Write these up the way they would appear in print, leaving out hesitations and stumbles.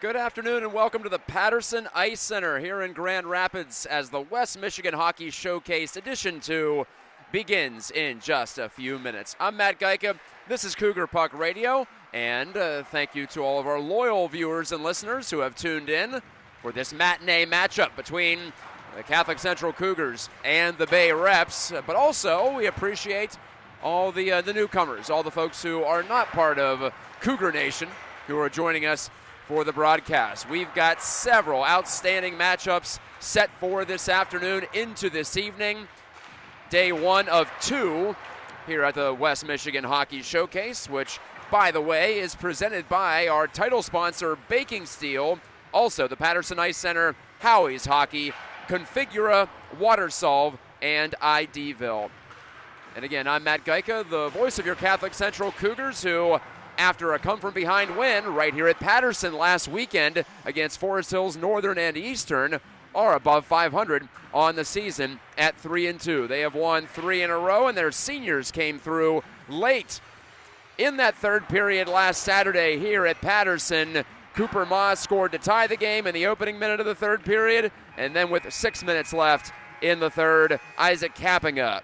Good afternoon and welcome to the Patterson Ice Center here in Grand Rapids as the West Michigan Hockey Showcase Edition 2 begins in just a few minutes. I'm Matt Gajtka. This is Cougar Puck Radio, and thank you to all of our loyal viewers and listeners who have tuned in for this matinee matchup between the Catholic Central Cougars and the Bay Reps. But also, we appreciate all the newcomers, all the folks who are not part of Cougar Nation who are joining us for the broadcast. We've got several outstanding matchups set for this afternoon into this evening. Day one of two here at the West Michigan Hockey Showcase, which, by the way, is presented by our title sponsor, Baking Steel, also the Patterson Ice Center, Howie's Hockey, Configura, WaterSolve, and IDville. And again, I'm Matt Gajtka, the voice of your Catholic Central Cougars, who, after a come-from-behind win right here at Patterson last weekend against Forest Hills Northern and Eastern, are above 500 on the season at 3-2. They have won 3 in a row, and their seniors came through late in that third period last Saturday here at Patterson. Cooper Moss scored to tie the game in the opening minute of the third period, and then with 6 minutes left in the third, Isaac Kappinga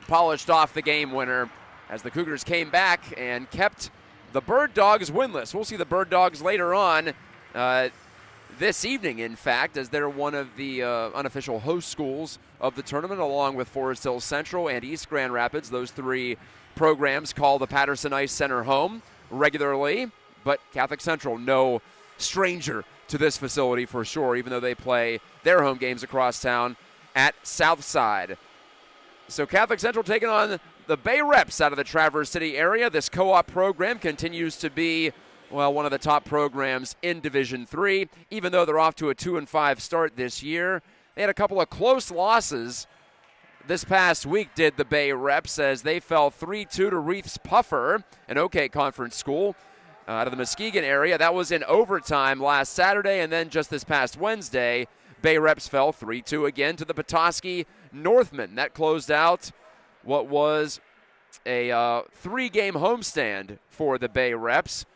polished off the game winner as the Cougars came back and kept the Bird Dogs winless. We'll see the Bird Dogs later on this evening, in fact, as they're one of the unofficial host schools of the tournament, along with Forest Hills Central and East Grand Rapids. Those three programs call the Patterson Ice Center home regularly, but Catholic Central, no stranger to this facility for sure, even though they play their home games across town at Southside. So Catholic Central taking on the Bay Reps out of the Traverse City area. This co-op program continues to be, well, one of the top programs in Division III, even though they're off to a 2-5 start this year. They had a couple of close losses this past week, did the Bay Reps, as they fell 3-2 to Reith's Puffer, an OK Conference school out of the Muskegon area. That was in overtime last Saturday, and then just this past Wednesday, Bay Reps fell 3-2 again to the Petoskey Northmen. That closed out what was a 3-game homestand for the Bay Reps.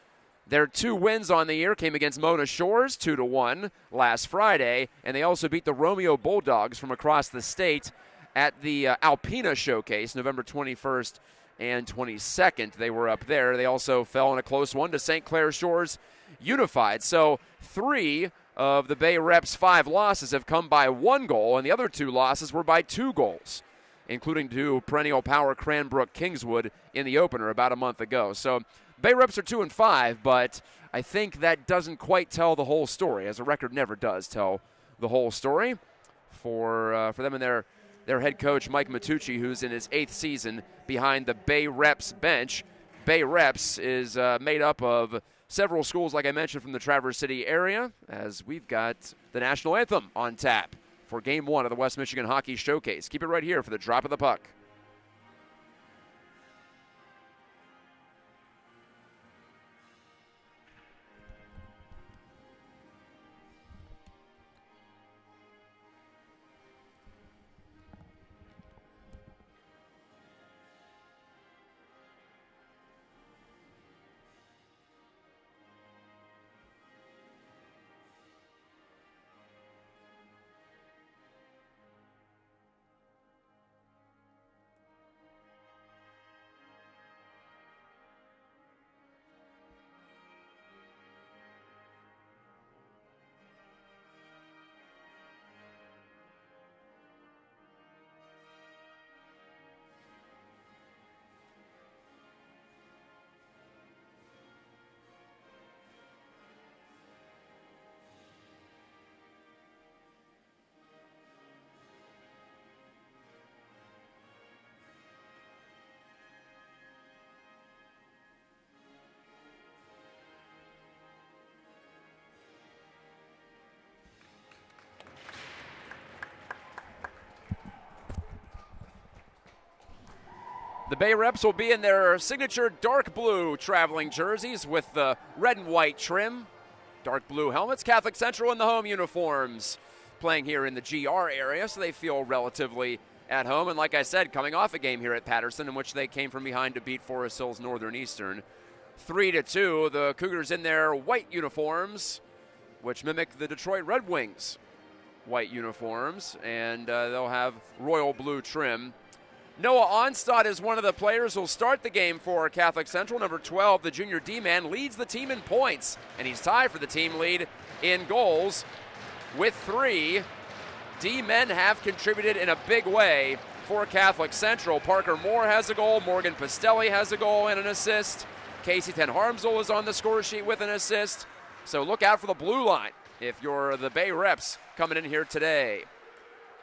Their 2 wins on the year came against Mona Shores, 2-1 last Friday, and they also beat the Romeo Bulldogs from across the state at the Alpena Showcase, November 21st and 22nd. They were up there. They also fell in a close one to St. Clair Shores Unified. So 3 of the Bay Reps' 5 losses have come by 1 goal, and the other 2 losses were by 2 goals, including to perennial power Cranbrook Kingswood in the opener about a month ago. So Bay Reps are 2-5, but I think that doesn't quite tell the whole story, as a record never does tell the whole story for them and their head coach, Mike Matucci, who's in his 8th season behind the Bay Reps bench. Bay Reps is made up of several schools, like I mentioned, from the Traverse City area, as we've got the national anthem on tap for Game 1 of the West Michigan Hockey Showcase. Keep it right here for the drop of the puck. The Bay Reps will be in their signature dark blue traveling jerseys with the red and white trim, dark blue helmets. Catholic Central in the home uniforms, playing here in the GR area, so they feel relatively at home. And like I said, coming off a game here at Patterson in which they came from behind to beat Forest Hills Northern Eastern 3-2. The Cougars in their white uniforms which mimic the Detroit Red Wings white uniforms, and they'll have royal blue trim. Noah Onstad is one of the players who'll start the game for Catholic Central. Number 12, the junior D-man, leads the team in points, and he's tied for the team lead in goals with 3. D-men have contributed in a big way for Catholic Central. Parker Moore has a goal. Morgan Pastelli has a goal and an assist. Casey Ten Harmsel is on the score sheet with an assist. So look out for the blue line if you're the Bay Reps coming in here today.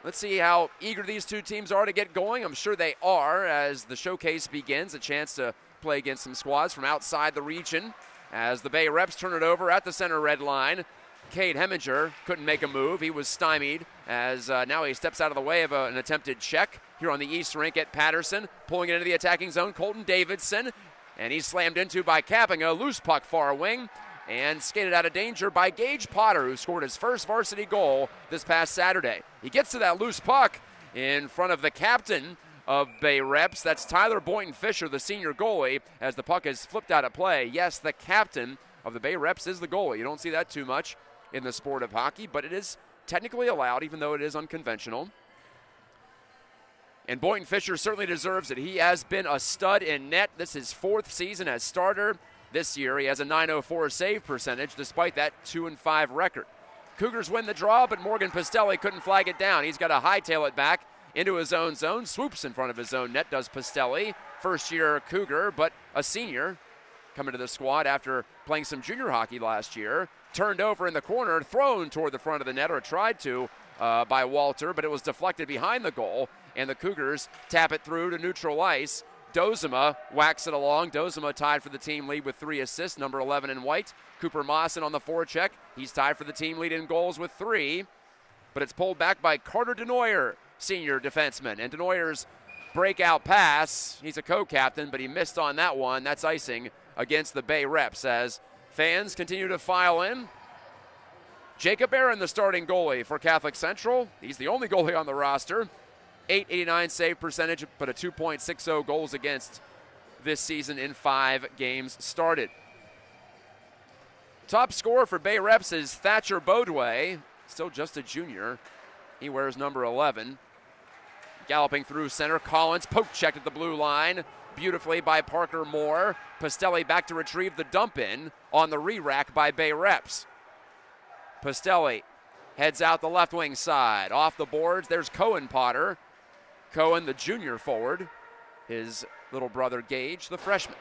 Let's see how eager these two teams are to get going. I'm sure they are as the showcase begins. A chance to play against some squads from outside the region as the Bay Reps turn it over at the center red line. Cade Heminger couldn't make a move. He was stymied as now he steps out of the way of an attempted check here on the east rink at Patterson. Pulling it into the attacking zone, Colton Davidson. And he's slammed into by Capping, a loose puck far wing. And skated out of danger by Gage Potter, who scored his first varsity goal this past Saturday. He gets to that loose puck in front of the captain of Bay Reps. That's Tyler Boynton-Fisher, the senior goalie, as the puck is flipped out of play. Yes, the captain of the Bay Reps is the goalie. You don't see that too much in the sport of hockey, but it is technically allowed, even though it is unconventional. And Boynton-Fisher certainly deserves it. He has been a stud in net. This is his 4th season as starter. This year, he has a .904 save percentage, despite that 2-5 record. Cougars win the draw, but Morgan Pastelli couldn't flag it down. He's got to hightail it back into his own zone, swoops in front of his own net, does Pastelli. First-year Cougar, but a senior coming to the squad after playing some junior hockey last year. Turned over in the corner, thrown toward the front of the net, or tried to, by Walter, but it was deflected behind the goal, and the Cougars tap it through to neutral ice. Dozema whacks it along. Dozema tied for the team lead with 3 assists, number 11 in white. Cooper Mawson on the forecheck. He's tied for the team lead in goals with 3. But it's pulled back by Carter Denoyer, senior defenseman. And Denoyer's breakout pass, he's a co-captain, but he missed on that one. That's icing against the Bay Reps as fans continue to file in. Jacob Aaron, the starting goalie for Catholic Central. He's the only goalie on the roster. .889 save percentage, but a 2.60 goals against this season in 5 games started. Top scorer for Bay Reps is Thatcher Bodway, still just a junior. He wears number 11. Galloping through center, Collins poke checked at the blue line beautifully by Parker Moore. Pastelli back to retrieve the dump in on the re-rack by Bay Reps. Pastelli heads out the left wing side. Off the boards, there's Cohen Potter. Cohen, the junior forward. His little brother, Gage, the freshman.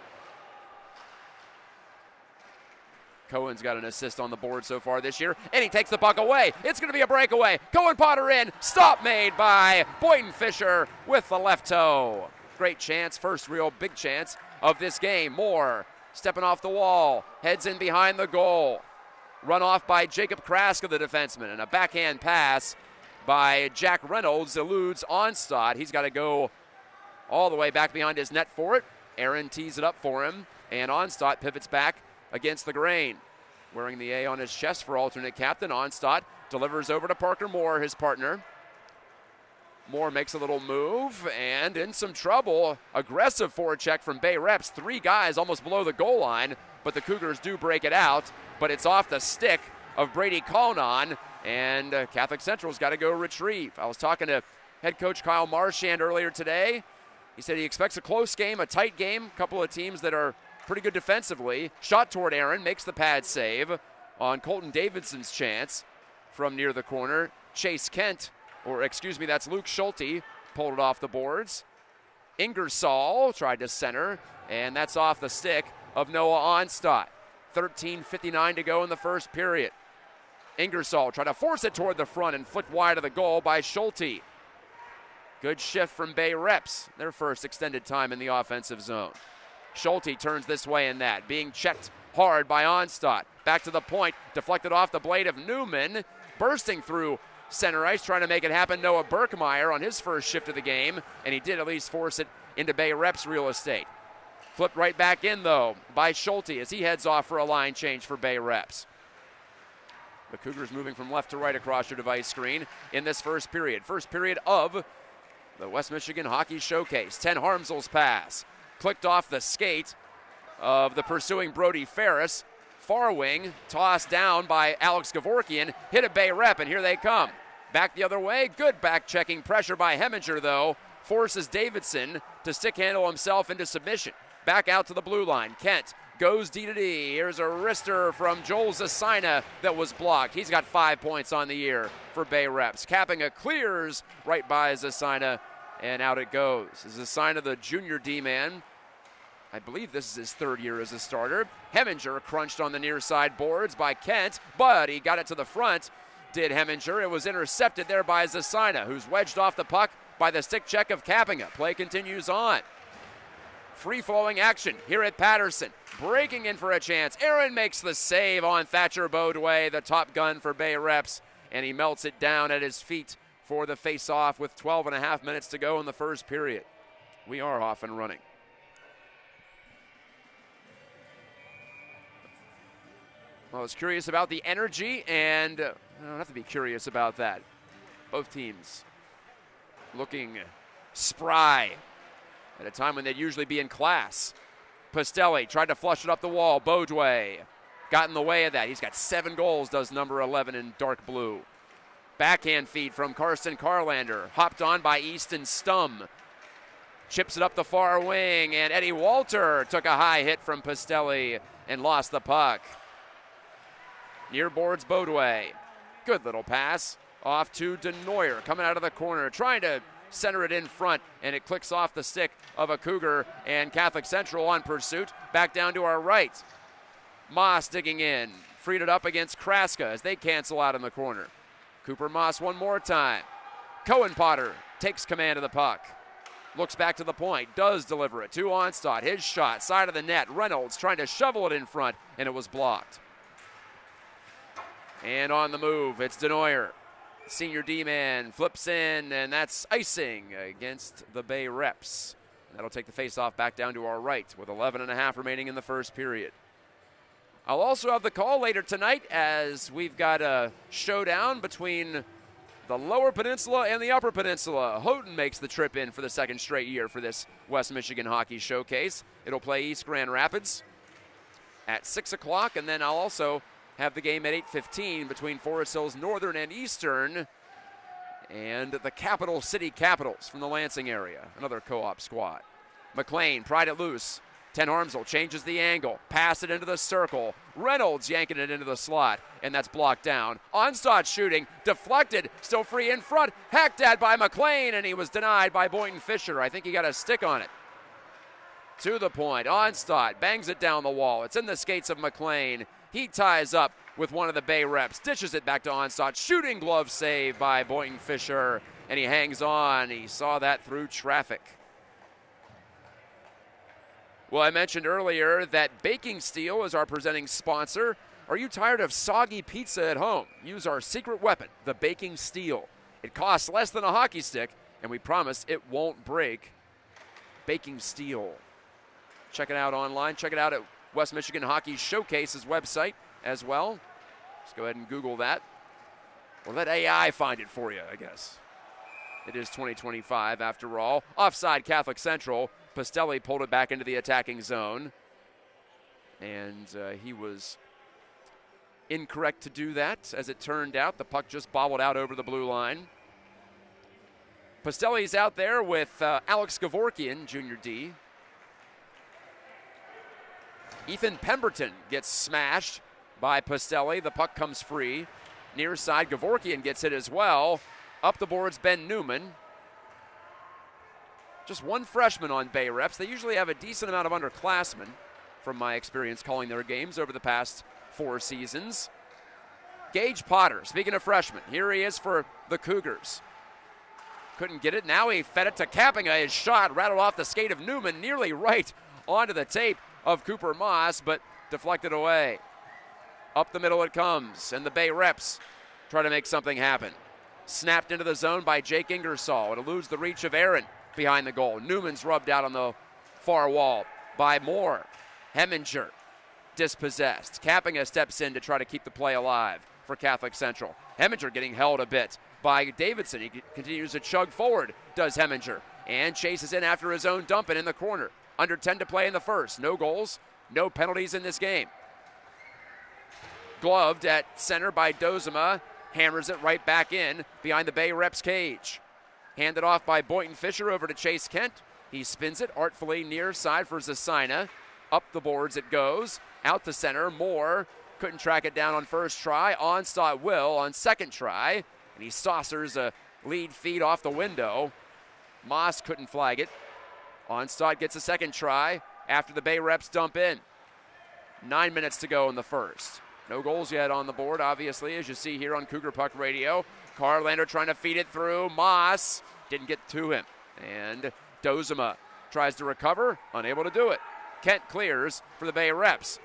Cohen's got an assist on the board so far this year, and he takes the puck away. It's going to be a breakaway. Cohen Potter in. Stop made by Boynton-Fisher with the left toe. Great chance, first real big chance of this game. Moore stepping off the wall, heads in behind the goal. Run off by Jacob Kraska, the defenseman, and a backhand pass by Jack Reynolds eludes Onstad. He's got to go all the way back behind his net for it. Aaron tees it up for him, and Onstad pivots back against the grain. Wearing the A on his chest for alternate captain, Onstad delivers over to Parker Moore, his partner. Moore makes a little move, and in some trouble. Aggressive forecheck from Bay Reps. 3 guys almost below the goal line, but the Cougars do break it out. But it's off the stick of Brady Colnon, and Catholic Central's got to go retrieve. I was talking to head coach Kyle Marchand earlier today. He said he expects a close game, a tight game, a couple of teams that are pretty good defensively. Shot toward Aaron, makes the pad save on Colton Davidson's chance from near the corner. Chase Kent, or excuse me, that's Luke Schulte, pulled it off the boards. Ingersoll tried to center, and that's off the stick of Noah Onstad. 13:59 to go in the first period. Ingersoll tried to force it toward the front and flicked wide of the goal by Schulte. Good shift from Bay Reps, their first extended time in the offensive zone. Schulte turns this way and that, being checked hard by Onstad. Back to the point, deflected off the blade of Newman, bursting through center ice, trying to make it happen. Noah Berkmeyer on his first shift of the game, and he did at least force it into Bay Reps real estate. Flipped right back in, though, by Schulte as he heads off for a line change for Bay Reps. The Cougars moving from left to right across your device screen in this first period. First period of the West Michigan Hockey Showcase. Ten Harmsel's pass. Clicked off the skate of the pursuing Brody Ferris. far wing, tossed down by Alex Gavorkian, hit a Bay rep, and here they come. Back the other way, good back-checking pressure by Heminger, though, forces Davidson to stick handle himself into submission. Back out to the blue line. Kent goes D to D. Here's a wrister from Joel Zasina that was blocked. He's got 5 points on the year for Bay Reps. Kapinga clears right by Zasina, and out it goes. Zasina, the junior D-man. I believe this is his third year as a starter. Heminger crunched on the near side boards by Kent, but he got it to the front, did Heminger. It was intercepted there by Zasina, who's wedged off the puck by the stick check of Kapinga. Play continues on. Free-flowing action here at Patterson. Breaking in for a chance. Aaron makes the save on Thatcher Bodway, the top gun for Bay Reps, and he melts it down at his feet for the face-off with 12 and a half minutes to go in the first period. We are off and running. Well, I was curious about the energy, and I don't have to be curious about that. Both teams looking spry at a time when they'd usually be in class. Pastelli tried to flush it up the wall. Bodway got in the way of that. He's got 7 goals, does number 11 in dark blue. Backhand feed from Karsten Carlander. Hopped on by Easton Stum. Chips it up the far wing, and Eddie Walter took a high hit from Pastelli and lost the puck. Near boards Bodway. Good little pass off to Denoyer, coming out of the corner, trying to center it in front, and it clicks off the stick of a Cougar, and Catholic Central on pursuit. Back down to our right. Moss digging in, freed it up against Kraska as they cancel out in the corner. Cooper Moss one more time. Cohen Potter takes command of the puck. Looks back to the point, does deliver it to Onstad. His shot, side of the net. Reynolds trying to shovel it in front, and it was blocked. And on the move, it's Denoyer. Senior D-man flips in, and that's icing against the Bay Reps. That'll take the face-off back down to our right with 11 and a half remaining in the first period. I'll also have the call later tonight as we've got a showdown between the Lower Peninsula and the Upper Peninsula. Houghton makes the trip in for the second straight year for this West Michigan Hockey Showcase. It'll play East Grand Rapids at 6 o'clock, and then I'll also have the game at 8:15 between Forest Hills Northern and Eastern and the Capital City Capitals from the Lansing area, another co-op squad. McLean pried it loose. Ten Harmsel changes the angle, pass it into the circle. Reynolds yanking it into the slot, and that's blocked down. Onstad shooting, deflected, still free in front, hacked at by McLean, and he was denied by Boynton Fisher. I think he got a stick on it. To the point, Onstad bangs it down the wall. It's in the skates of McLean. He ties up with one of the Bay Reps, dishes it back to Onstad. Shooting glove save by Boynton Fisher, and he hangs on. He saw that through traffic. Well, I mentioned earlier that Baking Steel is our presenting sponsor. Are you tired of soggy pizza at home? Use our secret weapon, the Baking Steel. It costs less than a hockey stick, and we promise it won't break. Baking Steel. Check it out online. Check it out at West Michigan Hockey Showcase's website as well. Just go ahead and Google that. Or let AI find it for you, I guess. It is 2025 after all. Offside Catholic Central. Pastelli pulled it back into the attacking zone. And he was incorrect to do that. As it turned out, the puck just bobbled out over the blue line. Pastelli's out there with Alex Gavorkian, junior D. Ethan Pemberton gets smashed by Pastelli. The puck comes free. Near side, Gavorkian gets hit as well. Up the boards, Ben Newman. Just one freshman on Bay Reps. They usually have a decent amount of underclassmen, from my experience calling their games over the past 4 seasons. Gage Potter, speaking of freshmen, here he is for the Cougars. Couldn't get it. Now he fed it to Kapinga. His shot rattled off the skate of Newman, nearly right onto the tape of Cooper Moss, but deflected away. Up the middle it comes, and the Bay Reps try to make something happen. Snapped into the zone by Jake Ingersoll. It eludes the reach of Aaron behind the goal. Newman's rubbed out on the far wall by Moore. Heminger dispossessed. Kapinga steps in to try to keep the play alive for Catholic Central. Heminger getting held a bit by Davidson. He continues to chug forward, does Heminger, and chases in after his own dump and in the corner. Under 10 to play in the first. No goals, no penalties in this game. Gloved at center by Dozema. Hammers it right back in behind the Bay Reps cage. Handed off by Boynton Fisher over to Chase Kent. He spins it artfully near side for Zasina. Up the boards it goes. Out to center. Moore couldn't track it down on first try. Onstad will on second try. And he saucers a lead feed off the window. Moss couldn't flag it. Onstad gets a second try after the Bay Reps dump in. 9 minutes to go in the first. No goals yet on the board, obviously, as you see here on Cougar Puck Radio. Carlander trying to feed it through. Moss didn't get to him. And Dozema tries to recover, unable to do it. Kent clears for the Bay Reps.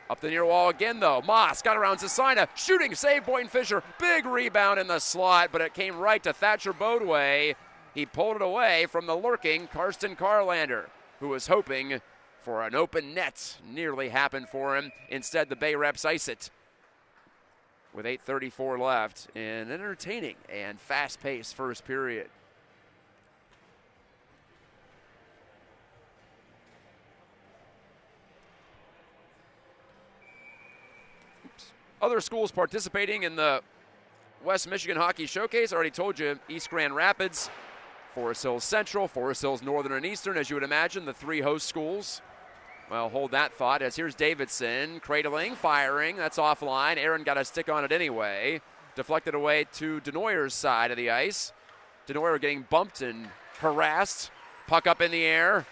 Up the near wall again, though. Moss got around Zasina. Shooting save, Boynton Fisher. Big rebound in the slot, but it came right to Thatcher Bodway. He pulled it away from the lurking Karsten Carlander, who was hoping for an open net. Nearly happened for him. Instead, the Bay Reps ice it with 8:34 left in an entertaining and fast-paced first period. Other schools participating in the West Michigan Hockey Showcase. I already told you, East Grand Rapids, Forest Hills Central, Forest Hills Northern and Eastern, as you would imagine, the three host schools. Well, hold that thought, as here's Davidson, cradling, firing, that's offline. Aaron got a stick on it anyway. Deflected away to Denoyer's side of the ice. Denoyer getting bumped and harassed. Puck up in the air.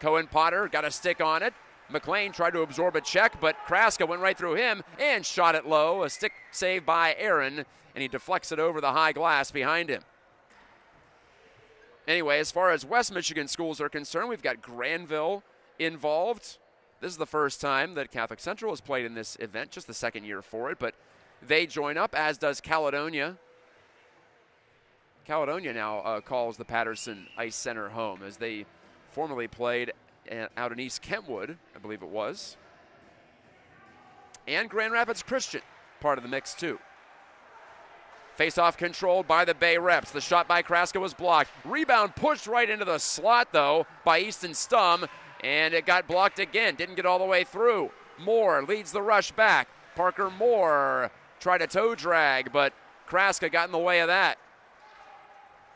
Cohen Potter got a stick on it. McLean tried to absorb a check, but Kraska went right through him and shot it low. A stick save by Aaron, and he deflects it over the high glass behind him. Anyway, as far as West Michigan schools are concerned, we've got Granville involved. This is the first time that Catholic Central has played in this event, just the second year for it, but they join up, as does Caledonia. Caledonia now calls the Patterson Ice Center home, as they formerly played out in East Kentwood, I believe it was. And Grand Rapids Christian, part of the mix too. Face-off controlled by the Bay Reps. The shot by Kraska was blocked. Rebound pushed right into the slot, though, by Easton Stum, and it got blocked again. Didn't get all the way through. Moore leads the rush back. Parker Moore tried a toe drag, but Kraska got in the way of that.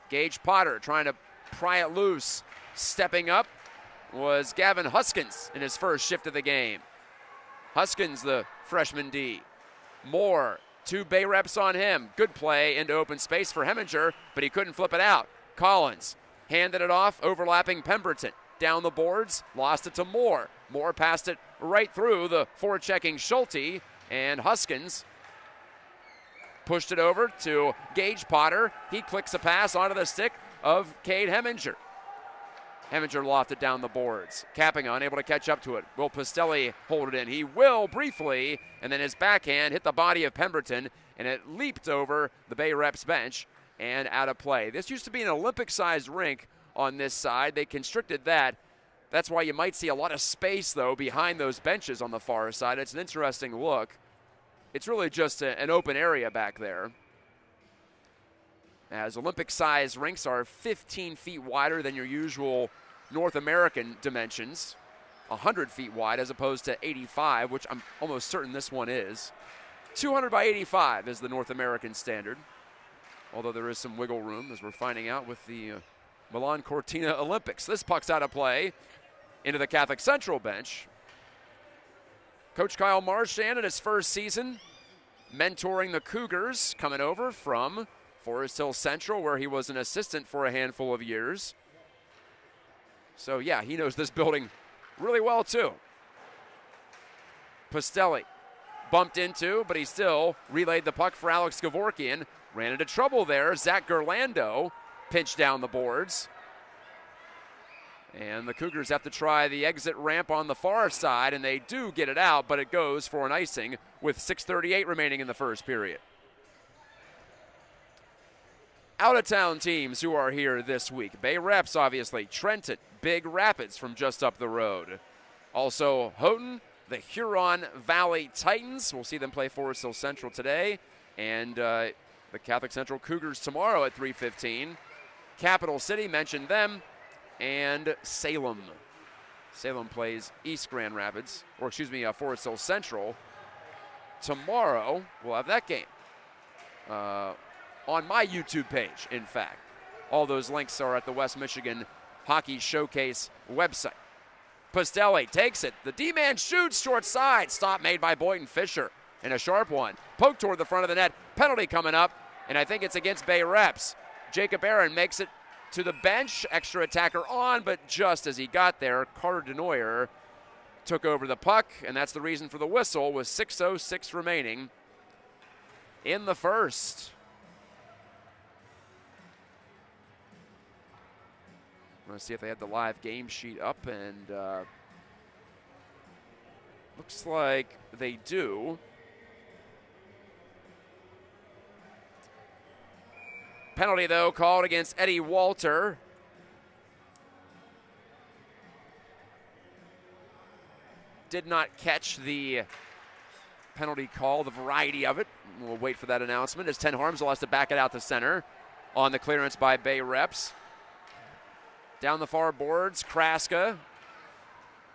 Gage Potter trying to pry it loose. Stepping up was Gavin Huskins in his first shift of the game. Huskins, the freshman D. Moore, two Bay Reps on him. Good play into open space for Heminger, but he couldn't flip it out. Collins handed it off, overlapping Pemberton. Down the boards, lost it to Moore. Moore passed it right through the forechecking Schulte, and Huskins pushed it over to Gage Potter. He clicks a pass onto the stick of Cade Heminger. Heminger lofted down the boards. Capping unable to catch up to it. Will Pistelli hold it in? He will briefly, and then his backhand hit the body of Pemberton, and it leaped over the Bay Reps bench and out of play. This used to be an Olympic-sized rink on this side. They constricted that. That's why you might see a lot of space, though, behind those benches on the far side. It's an interesting look. It's really just an open area back there, as Olympic-sized rinks are 15 feet wider than your usual North American dimensions, 100 feet wide as opposed to 85, which I'm almost certain this one is. 200 by 85 is the North American standard, although there is some wiggle room, as we're finding out with the Milan Cortina Olympics. This puck's out of play into the Catholic Central bench. Coach Kyle Marchand in his first season mentoring the Cougars, coming over from Forest Hill Central, where he was an assistant for a handful of years. So yeah, he knows this building really well too. Pistelli bumped into, but he still relayed the puck for Alex Gavorkian. Ran into trouble there. Zach Gerlando pinched down the boards. And the Cougars have to try the exit ramp on the far side, and they do get it out, but it goes for an icing with 6:38 remaining in the first period. Out-of-town teams who are here this week. Bay Reps, obviously. Trenton, Big Rapids from just up the road. Also, Houghton, the Huron Valley Titans. We'll see them play Forest Hill Central today. And the Catholic Central Cougars tomorrow at 3:15. Capital City, mentioned them. And Salem. Salem plays East Grand Rapids, or excuse me, Forest Hill Central tomorrow we'll have that game on my YouTube page, in fact. All those links are at the West Michigan Hockey Showcase website. Pastelli takes it. The D-man shoots short side. Stop made by Boynton Fisher. And a sharp one. Poke toward the front of the net. Penalty coming up. And I think it's against Bay Reps. Jacob Aaron makes it to the bench. Extra attacker on, but just as he got there, Carter Denoyer took over the puck. And that's the reason for the whistle with 6:06 remaining in the first. I'm going to see if they had the live game sheet up, and looks like they do. Penalty, though, called against Eddie Walter. Did not catch the penalty call, the variety of it. We'll wait for that announcement as Ten Harmsel has to back it out to center on the clearance by Bay Reps. Down the far boards, Kraska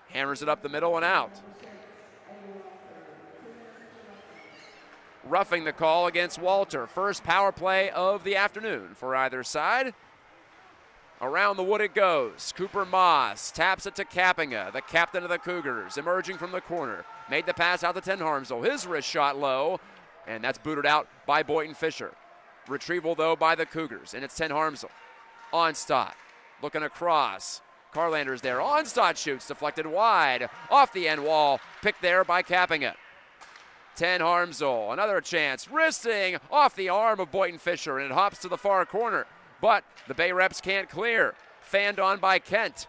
hammers it up the middle and out. Roughing the call against Walter. First power play of the afternoon for either side. Around the wood it goes. Cooper Moss taps it to Kappinga, the captain of the Cougars, emerging from the corner. Made the pass out to Ten Harmsel. His wrist shot low, and that's booted out by Boynton Fisher. Retrieval, though, by the Cougars, and it's Ten Harmsel. Onstad. Looking across. Carlander's there. Onstad shoots, deflected wide. Off the end wall. Picked there by Kappinga. Ten Harmsel. Another chance. Wristing off the arm of Boynton Fisher, and it hops to the far corner. But the Bay Reps can't clear. Fanned on by Kent.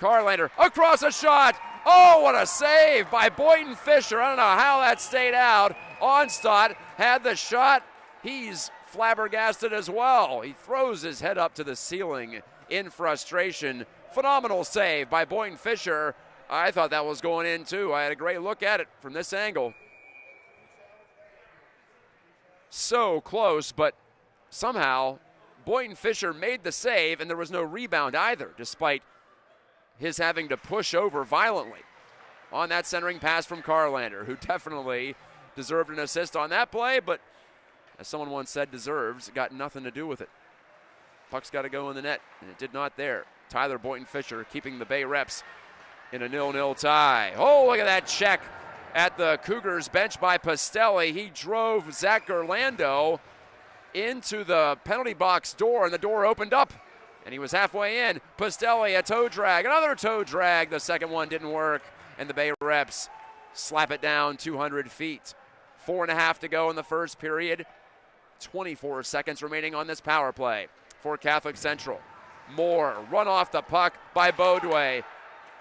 Carlander across a shot. Oh, what a save by Boynton Fisher. I don't know how that stayed out. Onstad had the shot. He's flabbergasted as well. He throws his head up to the ceiling in frustration. Phenomenal save by Boynton Fisher. I thought that was going in too. I had a great look at it from this angle. So close, but somehow Boynton Fisher made the save and there was no rebound either, despite his having to push over violently on that centering pass from Carlander, who definitely deserved an assist on that play, but as someone once said, deserves, got nothing to do with it. Puck's got to go in the net, and it did not there. Tyler Boynton Fisher keeping the Bay Reps in a 0-0 tie. Oh, look at that check at the Cougars bench by Pastelli. He drove Zach Gerlando into the penalty box door, and the door opened up, and he was halfway in. Pastelli, a toe drag, another toe drag. The second one didn't work, and the Bay Reps slap it down 200 feet. 4.5 to go in the first period. 24 seconds remaining on this power play for Catholic Central. Moore run off the puck by Beaudoin,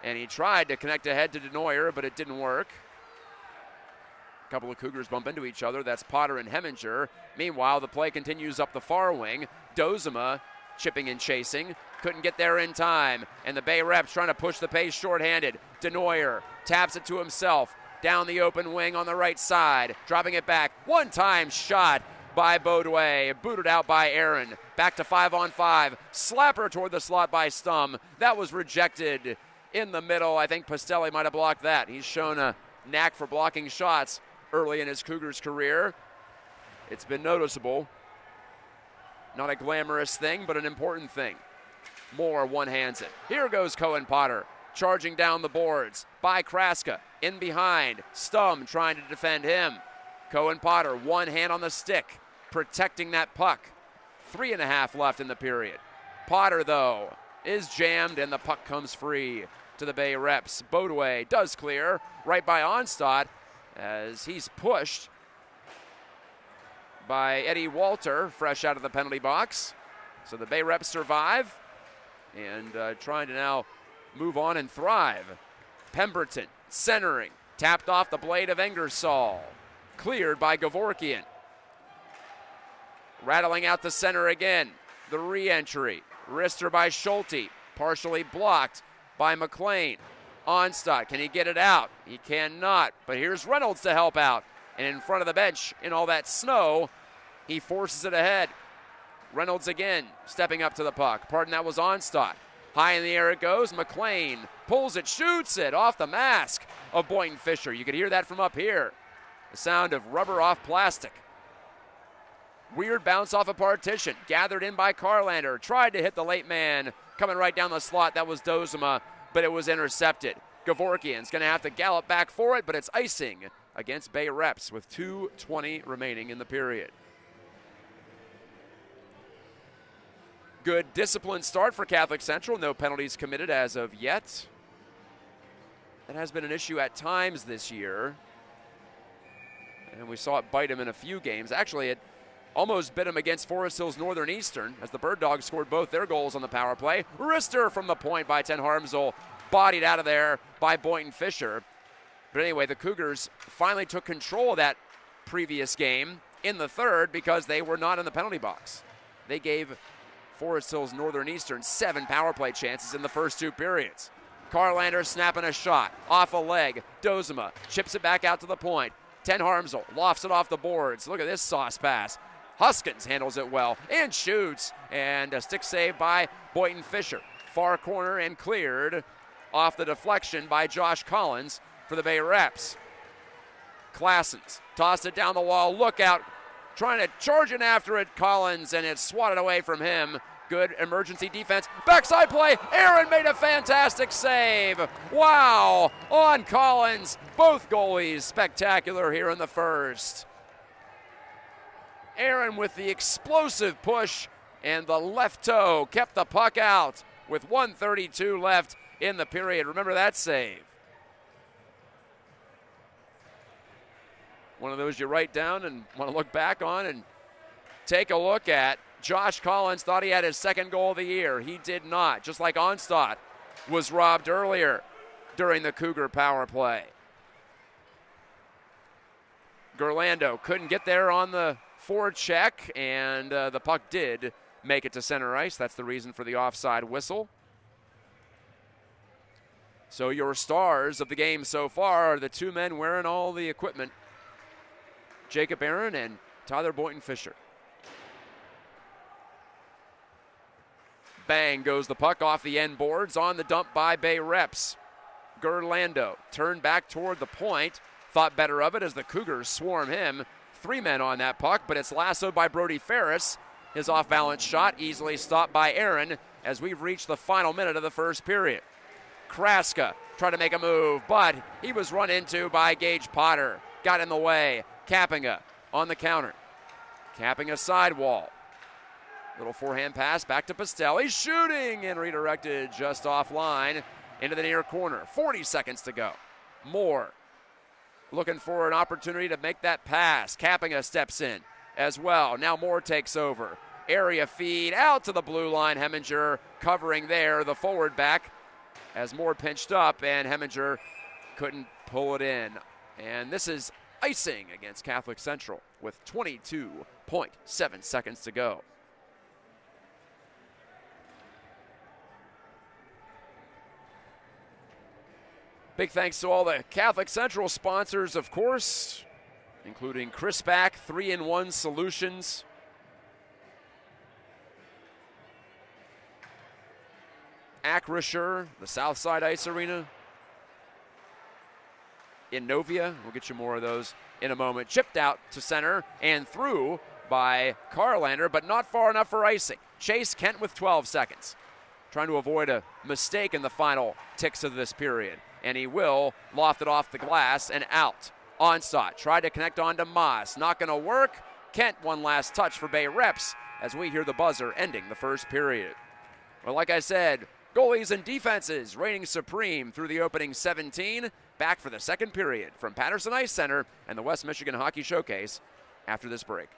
and he tried to connect ahead to Denoyer, but it didn't work. A couple of Cougars bump into each other. That's Potter and Heminger. Meanwhile, the play continues up the far wing. Dozema chipping and chasing. Couldn't get there in time, and the Bay Reps trying to push the pace shorthanded. Denoyer taps it to himself. Down the open wing on the right side. Dropping it back. One-time shot by Beaudoin, booted out by Aaron. Back to 5-on-5. Slapper toward the slot by Stum. That was rejected in the middle. I think Pastelli might have blocked that. He's shown a knack for blocking shots early in his Cougars career. It's been noticeable. Not a glamorous thing, but an important thing. Moore one-hands it. Here goes Cohen Potter, charging down the boards by Kraska. In behind, Stum trying to defend him. Cohen Potter, one hand on the stick, protecting that puck. 3.5 left in the period. Potter, though, is jammed, and the puck comes free to the Bay Reps. Beaudoin does clear right by Onstad as he's pushed by Eddie Walter, fresh out of the penalty box. So the Bay Reps survive and trying to now move on and thrive. Pemberton centering, tapped off the blade of Engersall. Cleared by Gavorkian. Rattling out the center again. The re-entry. Wrister by Schulte. Partially blocked by McLean. Onstad, can he get it out? He cannot, but here's Reynolds to help out. And in front of the bench, in all that snow, he forces it ahead. Reynolds again, stepping up to the puck. Pardon, that was Onstad. High in the air it goes. McLean pulls it, shoots it off the mask of Boynton Fisher. You could hear that from up here. The sound of rubber off plastic. Weird bounce off a partition. Gathered in by Carlander. Tried to hit the late man. Coming right down the slot. That was Dozema, but it was intercepted. Gevorkian's going to have to gallop back for it, but it's icing against Bay Reps with 2:20 remaining in the period. Good disciplined start for Catholic Central. No penalties committed as of yet. That has been an issue at times this year. And we saw it bite him in a few games. Actually, it almost bit him against Forest Hills Northern Eastern as the Bird Dogs scored both their goals on the power play. Wrister from the point by Ten Harmsel, bodied out of there by Boynton Fisher. But anyway, the Cougars finally took control of that previous game in the third because they were not in the penalty box. They gave Forest Hills Northern Eastern 7 power play chances in the first 2 periods. Carlander snapping a shot off a leg. Dozema chips it back out to the point. Ten Harmsel lofts it off the boards. Look at this sauce pass. Huskins handles it well and shoots. And a stick save by Boynton Fisher. Far corner and cleared off the deflection by Josh Collins for the Bay Reps. Classens tossed it down the wall. Look out. Trying to charge in after it, Collins, and it's swatted away from him. Good emergency defense. Backside play. Aaron made a fantastic save. Wow. On Collins. Both goalies spectacular here in the first. Aaron with the explosive push, and the left toe kept the puck out with 1:32 left in the period. Remember that save. One of those you write down and want to look back on and take a look at. Josh Collins thought he had his second goal of the year. He did not, just like Onstad was robbed earlier during the Cougar power play. Gerlando couldn't get there on the forecheck, and the puck did make it to center ice. That's the reason for the offside whistle. So your stars of the game so far are the 2 men wearing all the equipment. Jacob Aaron and Tyler Boynton Fisher. Bang goes the puck off the end boards on the dump by Bay Reps. Gerlando turned back toward the point, thought better of it as the Cougars swarm him. 3 men on that puck, but it's lassoed by Brody Ferris. His off-balance shot easily stopped by Aaron as we've reached the final minute of the first period. Kraska tried to make a move, but he was run into by Gage Potter. Got in the way. Kappinga on the counter. Kappinga sidewall. Little forehand pass back to Pastel. He's shooting and redirected just offline into the near corner. 40 seconds to go. Moore looking for an opportunity to make that pass. Kappinga steps in as well. Now Moore takes over. Area feed out to the blue line. Heminger covering there, the forward back, as Moore pinched up and Heminger couldn't pull it in. And this is icing against Catholic Central with 22.7 seconds to go. Big thanks to all the Catholic Central sponsors, of course, including Crispac, 3-in-1 Solutions, Acrisure, the Southside Ice Arena, Innovia, we'll get you more of those in a moment. Chipped out to center and through by Carlander, but not far enough for icing. Chase Kent with 12 seconds. Trying to avoid a mistake in the final ticks of this period. And he will loft it off the glass and out. Onstad tried to connect on to Moss. Not going to work. Kent one last touch for Bay Reps as we hear the buzzer ending the first period. Well, like I said, goalies and defenses reigning supreme through the opening 17. Back for the second period from Patterson Ice Center and the West Michigan Hockey Showcase after this break.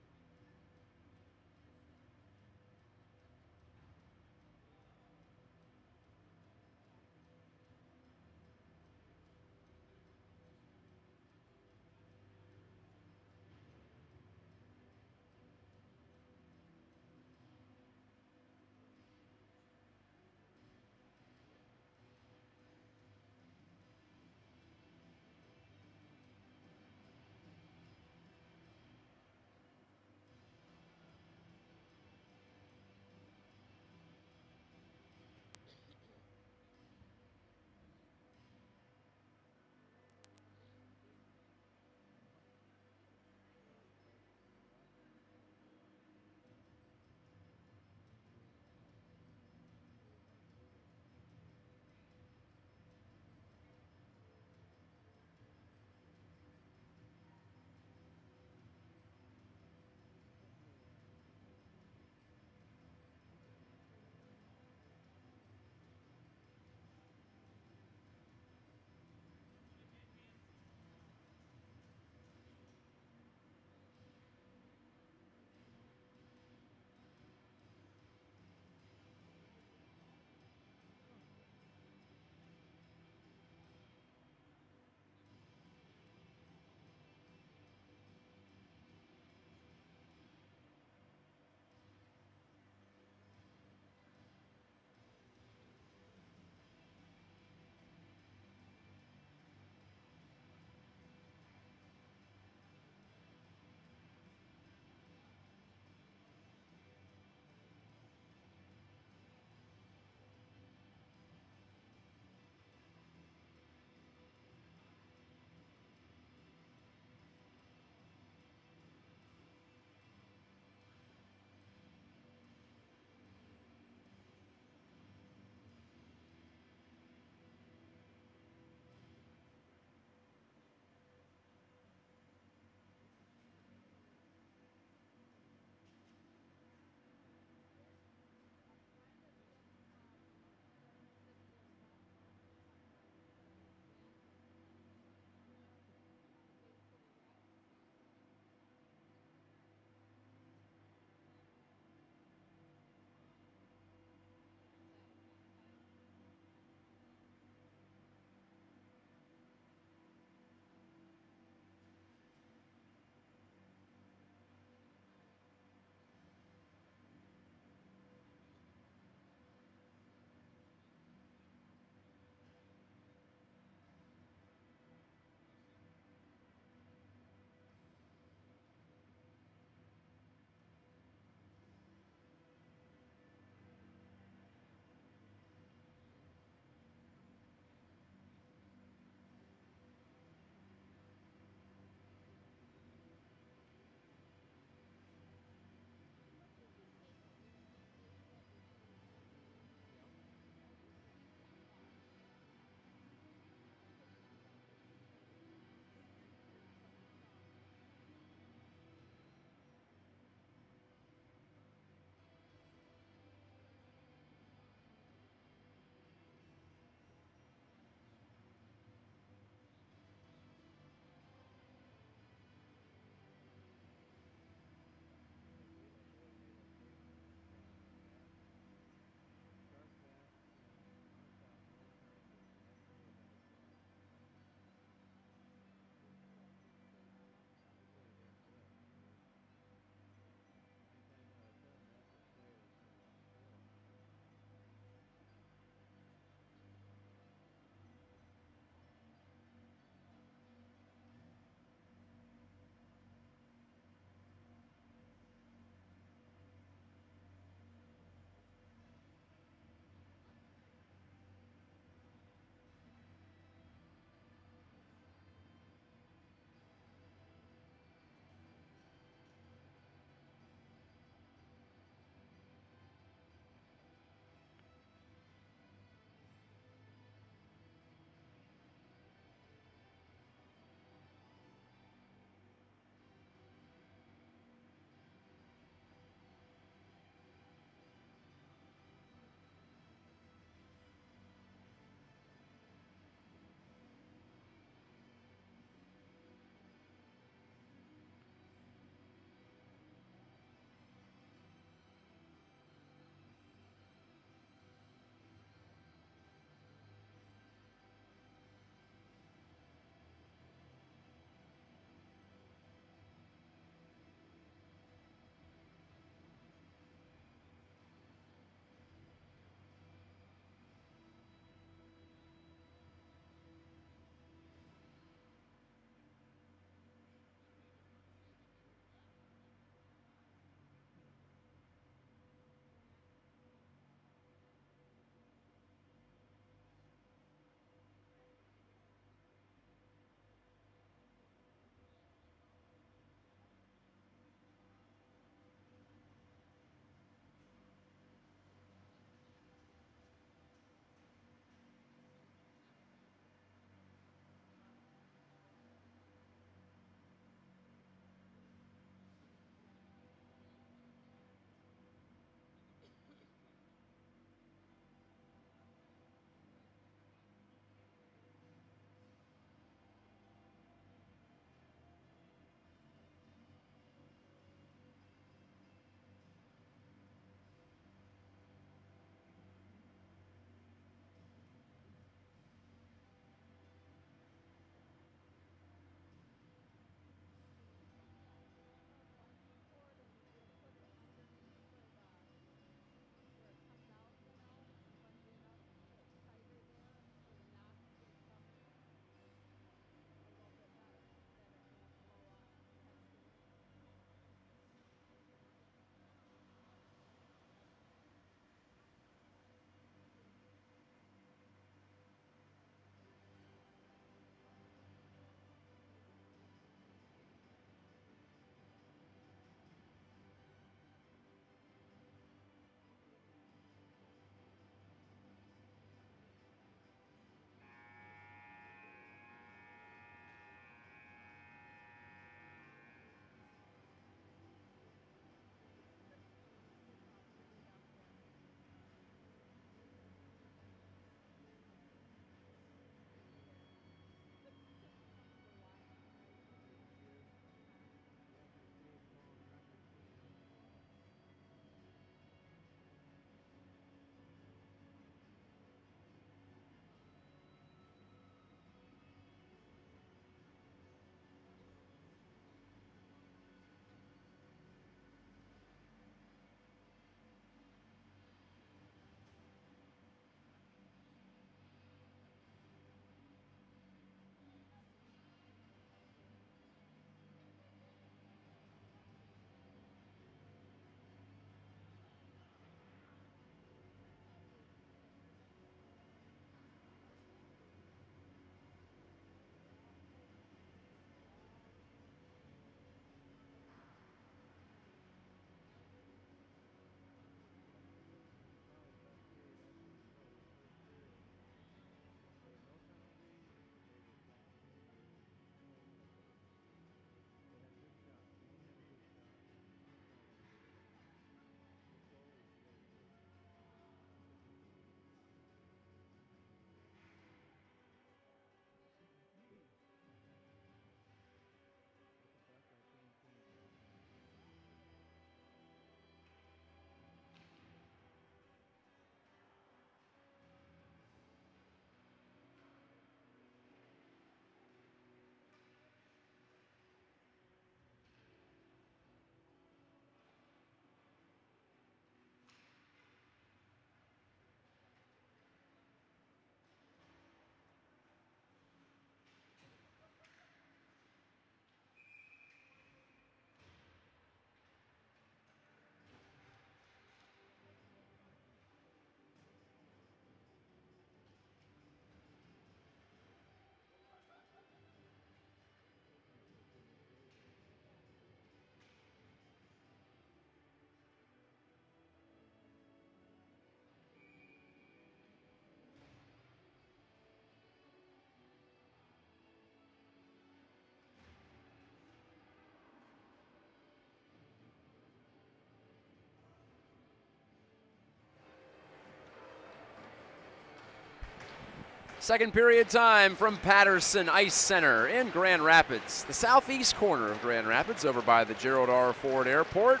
Second period time from Patterson Ice Center in Grand Rapids, the southeast corner of Grand Rapids, over by the Gerald R. Ford Airport.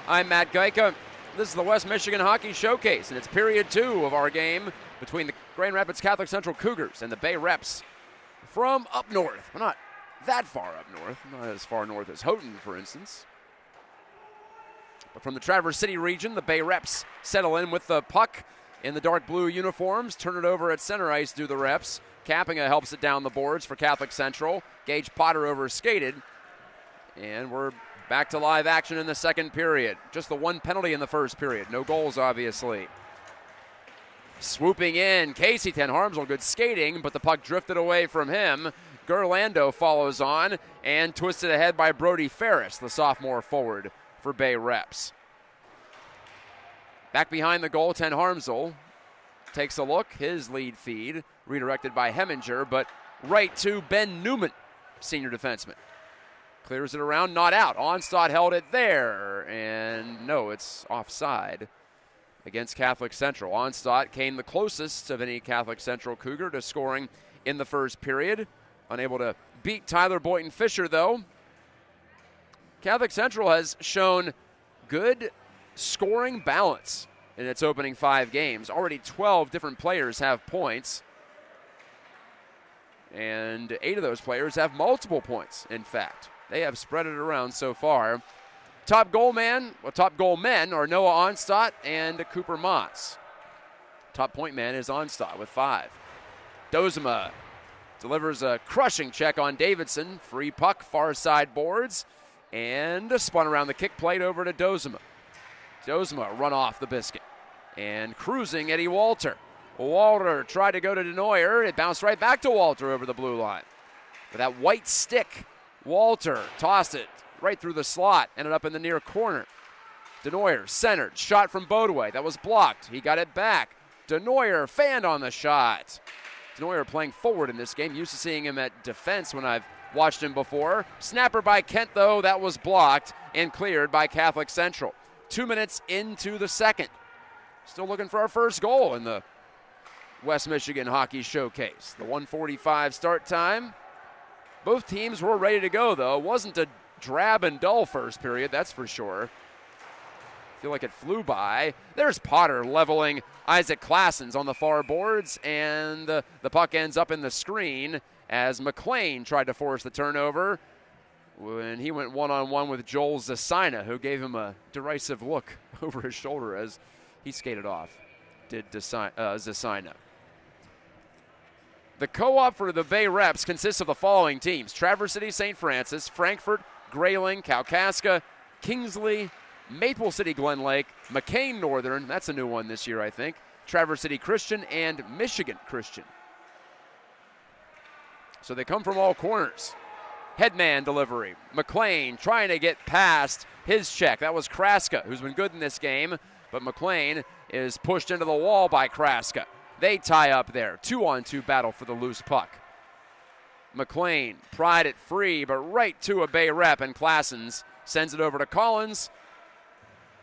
I'm Matt Gajtka. This is the West Michigan Hockey Showcase, and it's period 2 of our game between the Grand Rapids Catholic Central Cougars and the Bay Reps from up north. Well, not that far up north, not as far north as Houghton, for instance. But from the Traverse City region, the Bay Reps settle in with the puck in the dark blue uniforms. Turn it over at center ice, do the Reps. Kappinga helps it down the boards for Catholic Central. Gage Potter over-skated. And we're back to live action in the second period. Just the one penalty in the first period. No goals, obviously. Swooping in, Casey Ten Harmsel, good skating, but the puck drifted away from him. Gerlando follows on and twisted ahead by Brody Ferris, the sophomore forward for Bay Reps. Back behind the goal, Ten Harmsel takes a look. His lead feed redirected by Heminger, but right to Ben Newman, senior defenseman. Clears it around, not out. Onstad held it there, and no, it's offside against Catholic Central. Onstad came the closest of any Catholic Central Cougar to scoring in the first period. Unable to beat Tyler Boynton Fisher, though. Catholic Central has shown good scoring balance in its opening 5 games. Already 12 different players have points, and 8 of those players have multiple points, in fact. They have spread it around so far. Top goal men are Noah Onstad and Cooper Moss. Top point man is Onstad with 5. Dozema delivers a crushing check on Davidson. Free puck, far side boards, and spun around the kick plate over to Dozema. Dozema run off the biscuit. And cruising Eddie Walter. Walter tried to go to Denoyer. It bounced right back to Walter over the blue line. With that white stick, Walter tossed it right through the slot. Ended up in the near corner. Denoyer centered. Shot from Bodway. That was blocked. He got it back. Denoyer fanned on the shot. Denoyer playing forward in this game. Used to seeing him at defense when I've watched him before. Snapper by Kent, though. That was blocked and cleared by Catholic Central. 2 minutes into the second. Still looking for our first goal in the West Michigan Hockey Showcase. The 1:45 start time. Both teams were ready to go, though. It wasn't a drab and dull first period, that's for sure. I feel like it flew by. There's Potter leveling Isaac Klassens on the far boards, and the puck ends up in the screen as McLean tried to force the turnover when he went one-on-one with Joel Zasina, who gave him a derisive look over his shoulder as he skated off, did Zasina. The co-op for the Bay Reps consists of the following teams: Traverse City St. Francis, Frankfort, Grayling, Kalkaska, Kingsley, Maple City Glen Lake, McCain Northern, that's a new one this year I think, Traverse City Christian, and Michigan Christian. So they come from all corners. Headman delivery. McLean trying to get past his check. That was Kraska, who's been good in this game, but McLean is pushed into the wall by Kraska. They tie up there. 2-on-2 battle for the loose puck. McLean pried it free, but right to a Bay Rep, and Klassens sends it over to Collins,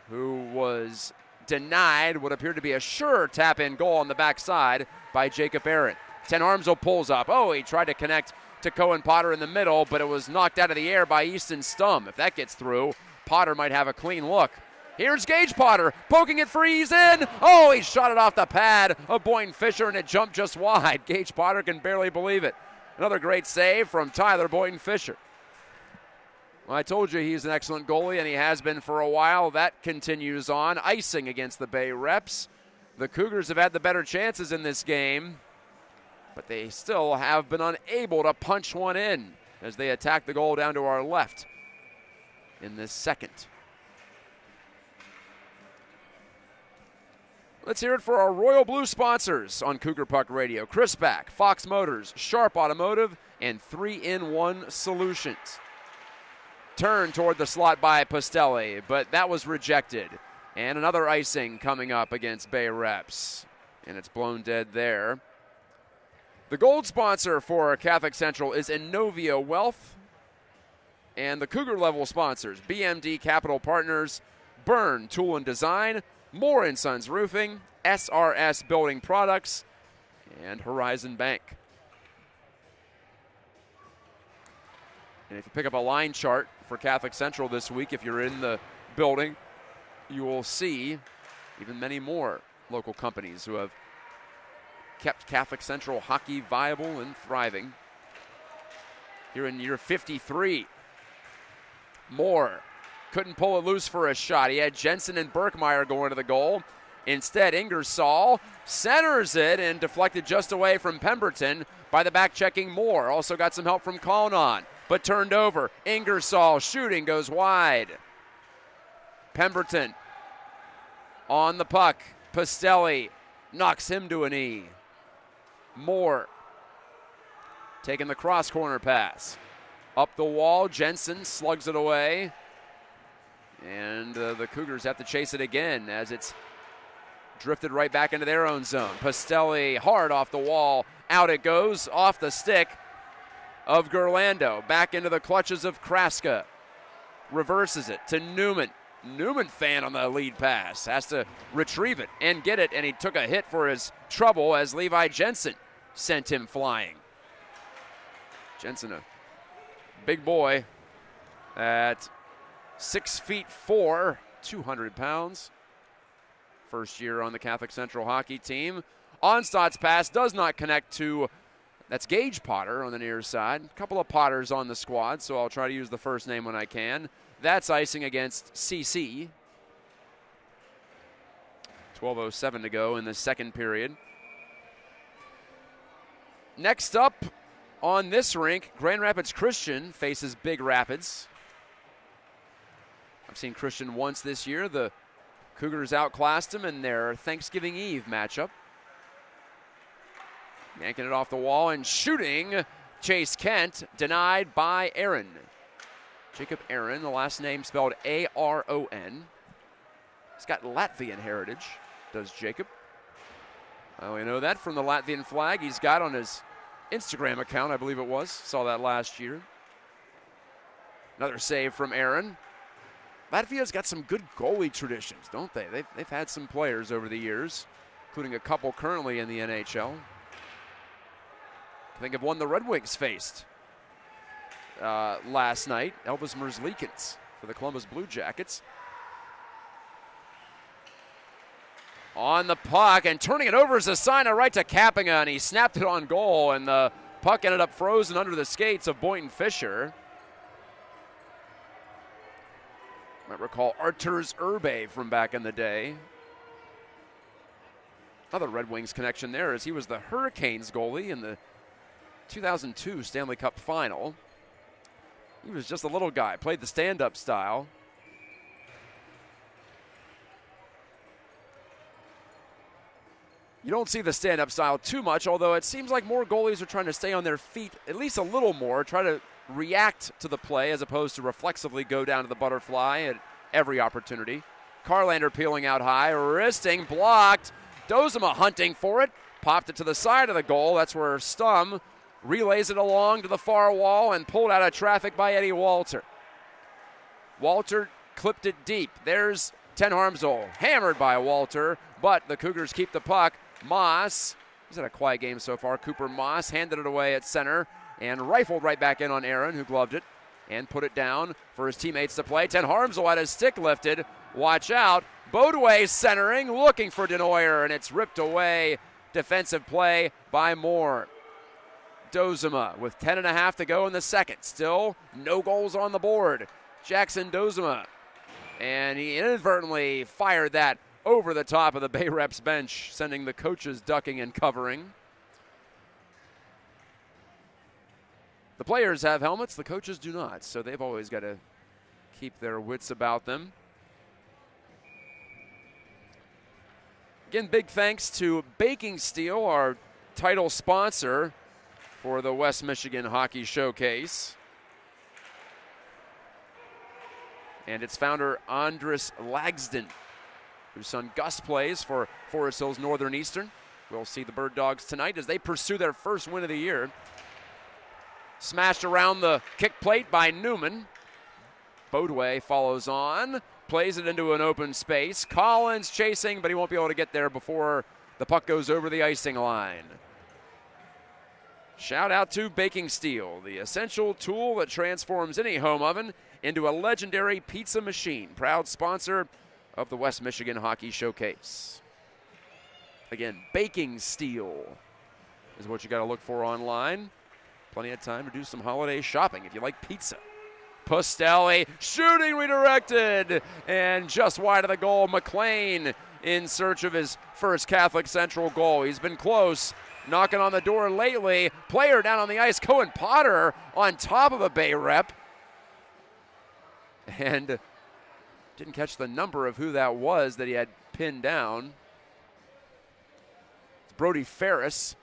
who was denied what appeared to be a sure tap-in goal on the backside by Jacob Aaron. Ten Harmsel pulls up. Oh, he tried to connect to Cohen Potter in the middle, but it was knocked out of the air by Easton Stum. If that gets through, Potter might have a clean look. Here's Gage Potter poking it free. He's in. Oh, he shot it off the pad of Boynton Fisher, and it jumped just wide. Gage Potter can barely believe it. Another great save from Tyler Boynton Fisher. Well, I told you he's an excellent goalie, and he has been for a while. That continues on. Icing against the Bay Reps. The Cougars have had the better chances in this game, but they still have been unable to punch one in as they attack the goal down to our left in this second. Let's hear it for our Royal Blue sponsors on Cougar Puck Radio: Chris Back, Fox Motors, Sharp Automotive, and 3-in-1 Solutions. Turn toward the slot by Pastelli, but that was rejected. And another icing coming up against Bay Reps, and it's blown dead there. The gold sponsor for Catholic Central is Innovia Wealth, and the Cougar level sponsors: BMD Capital Partners, Byrne Tool and Design, Moore & Sons Roofing, SRS Building Products, and Horizon Bank. And if you pick up a line chart for Catholic Central this week, if you're in the building, you will see even many more local companies who have kept Catholic Central hockey viable and thriving. Here in year 53, Moore couldn't pull it loose for a shot. He had Jensen and Berkmeyer going to the goal. Instead, Ingersoll centers it and deflected just away from Pemberton by the back-checking Moore. Also got some help from Colnon, but turned over. Ingersoll shooting goes wide. Pemberton on the puck. Pastelli knocks him to a knee. Moore taking the cross-corner pass. Up the wall, Jensen slugs it away. And the Cougars have to chase it again as it's drifted right back into their own zone. Pastelli hard off the wall. Out it goes, off the stick of Gerlando. Back into the clutches of Kraska. Reverses it to Newman. Newman fan on the lead pass. Has to retrieve it and get it, and he took a hit for his trouble as Levi Jensen sent him flying. Jensen, a big boy at 6'4", 200 pounds. First year on the Catholic Central hockey team. Onstott's pass does not connect to, that's Gage Potter on the near side. A couple of Potters on the squad, so I'll try to use the first name when I can. That's icing against CC. 12:07 to go in the second period. Next up on this rink, Grand Rapids Christian faces Big Rapids. I've seen Christian once this year. The Cougars outclassed them in their Thanksgiving Eve matchup. Yanking it off the wall and shooting. Chase Kent denied by Aaron. Jacob Aaron, the last name spelled A-R-O-N. He's got Latvian heritage, does Jacob. Well, we know that from the Latvian flag he's got on his Instagram account, I believe it was. Saw that last year. Another save from Aaron. Latvia's got some good goalie traditions, don't they? They've had some players over the years, including a couple currently in the NHL. I think of one the Red Wings faced last night, Elvis Merzlikins for the Columbus Blue Jackets. On the puck and turning it over is a sign of right to Kapinga, and he snapped it on goal, and the puck ended up frozen under the skates of Boynton Fisher. Might recall Arturs Urbe from back in the day. Another Red Wings connection there, as he was the Hurricanes goalie in the 2002 Stanley Cup Final. He was just a little guy, played the stand-up style. You don't see the stand-up style too much, although it seems like more goalies are trying to stay on their feet at least a little more, try to react to the play as opposed to reflexively go down to the butterfly at every opportunity. Carlander peeling out high, wristing, blocked. Dozema hunting for it, popped it to the side of the goal. That's where Stum relays it along to the far wall and pulled out of traffic by Eddie Walter. Walter clipped it deep. There's Ten Harmsel, hammered by Walter, but the Cougars keep the puck. Moss, he's had a quiet game so far. Cooper Moss handed it away at center and rifled right back in on Aaron, who gloved it and put it down for his teammates to play. Ten Harmsel had his stick lifted. Watch out. Bodway centering, looking for Denoyer, and it's ripped away. Defensive play by Moore. Dozema with 10.5 to go in the second. Still no goals on the board. Jackson Dozema. And he inadvertently fired that over the top of the Bay Reps bench, sending the coaches ducking and covering. The players have helmets, the coaches do not, so they've always got to keep their wits about them. Again, big thanks to Baking Steel, our title sponsor for the West Michigan Hockey Showcase. And its founder, Andres Lagsden, whose son Gus plays for Forest Hills Northern Eastern. We'll see the Bird Dogs tonight as they pursue their first win of the year. Smashed around the kick plate by Newman. Bodway follows on, plays it into an open space. Collins chasing, but he won't be able to get there before the puck goes over the icing line. Shout out to Baking Steel, the essential tool that transforms any home oven into a legendary pizza machine. Proud sponsor of the West Michigan Hockey Showcase. Again, Baking Steel is what you got to look for online. Plenty of time to do some holiday shopping if you like pizza. Pustelli shooting redirected and just wide of the goal. McLean in search of his first Catholic Central goal. He's been close, knocking on the door lately. Player down on the ice, Cohen Potter on top of a Bay rep. And didn't catch the number of who that was that he had pinned down. It's Brody Ferris.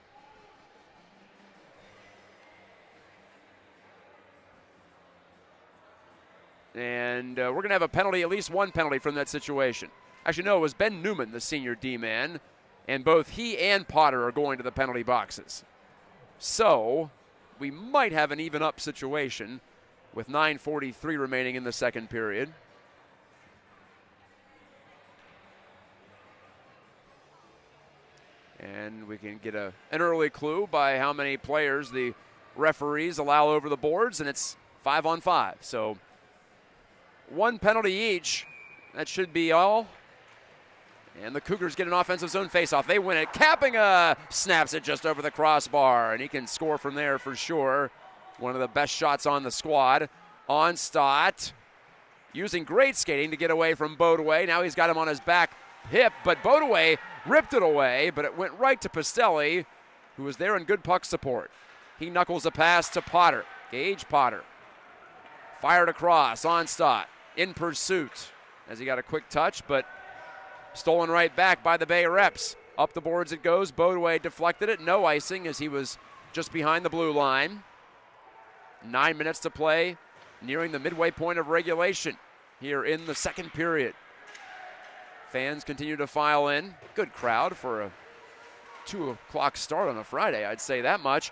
And we're going to have a penalty, at least one penalty from that situation. Actually, no, it was Ben Newman, the senior D-man, and both he and Potter are going to the penalty boxes. So we might have an even-up situation with 9:43 remaining in the second period. And we can get an early clue by how many players the referees allow over the boards, and it's 5-on-5. So one penalty each. That should be all. And the Cougars get an offensive zone faceoff. They win it. Kappinga snaps it just over the crossbar, and he can score from there for sure. One of the best shots on the squad. Onstadt using great skating to get away from Bodeway. Now he's got him on his back hip, but Bodeway ripped it away, but it went right to Pustelli, who was there in good puck support. He knuckles a pass to Potter. Gage Potter. Fired across. Onstadt in pursuit as he got a quick touch, but stolen right back by the Bay Reps. Up the boards it goes. Bodeway deflected it. No icing as he was just behind the blue line. 9 minutes to play, nearing the midway point of regulation here in the second period. Fans continue to file in. Good crowd for a 2 o'clock start on a Friday, I'd say that much.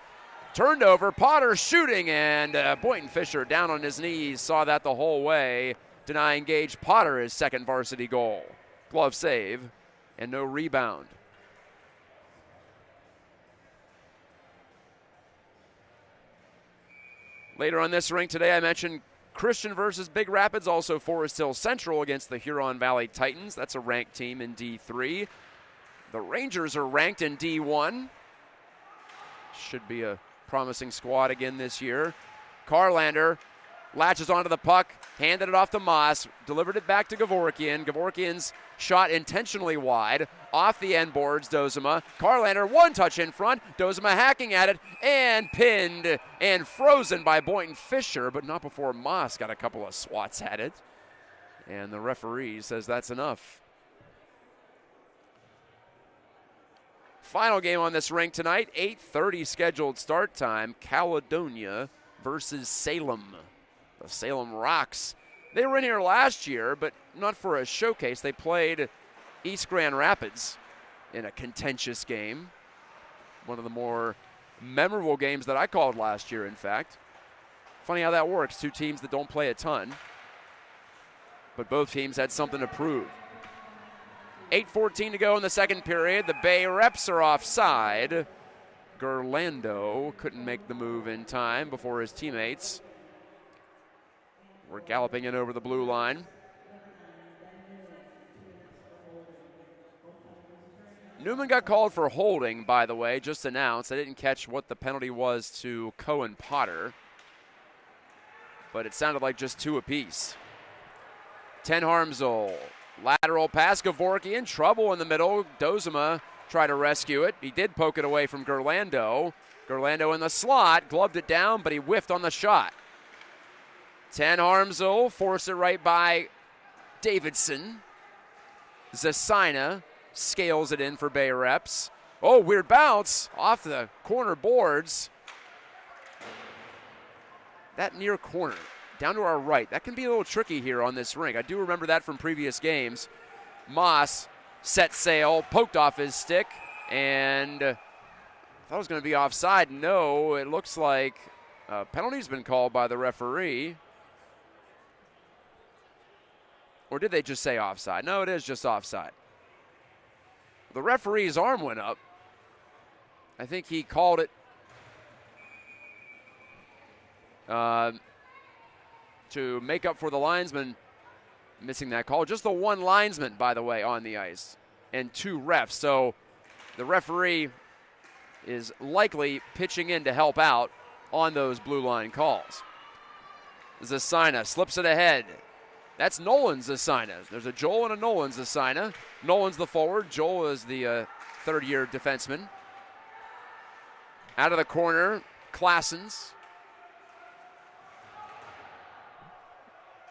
Turned over, Potter shooting, and Boynton Fisher down on his knees. Saw that the whole way, denying Gage Potter his second varsity goal. Glove save and no rebound. Later on this rink today, I mentioned Christian versus Big Rapids, also Forest Hill Central against the Huron Valley Titans. That's a ranked team in D3. The Rangers are ranked in D1. Should be a promising squad again this year. Carlander latches onto the puck, handed it off to Moss, delivered it back to Gevorkian. Gevorkian's shot intentionally wide, off the end boards, Dozema. Carlander, one touch in front, Dozema hacking at it, and pinned and frozen by Boynton Fisher, but not before Moss got a couple of swats at it. And the referee says that's enough. Final game on this rink tonight, 8:30 scheduled start time, Caledonia versus Salem. The Salem Rocks. They were in here last year, but not for a showcase. They played East Grand Rapids in a contentious game. One of the more memorable games that I called last year, in fact. Funny how that works. Two teams that don't play a ton, but both teams had something to prove. 8:14 to go in the second period. The Bay Reps are offside. Gerlando couldn't make the move in time before his teammates were galloping in over the blue line. Newman got called for holding, by the way, just announced. I didn't catch what the penalty was to Cohen Potter, but it sounded like just 2 apiece. Ten Harmsel, lateral pass, Gevorkian, trouble in the middle. Dozema tried to rescue it. He did poke it away from Gerlando. Gerlando in the slot, gloved it down, but he whiffed on the shot. Ten Harmsel forced it right by Davidson. Zasina scales it in for Bay Reps. Oh, weird bounce off the corner boards. That near corner, down to our right, that can be a little tricky here on this rink. I do remember that from previous games. Moss set sail, poked off his stick, and I thought it was going to be offside. No, it looks like a penalty's been called by the referee. Or did they just say offside? No, it is just offside. The referee's arm went up. I think he called it to make up for the linesman missing that call. Just the one linesman, by the way, on the ice, and 2 refs. So the referee is likely pitching in to help out on those blue line calls. Zasina slips it ahead. That's Nolan's Zasina. There's a Joel and a Nolan's Zasina. Nolan's the forward. Joel is the third-year defenseman. Out of the corner, Klassens.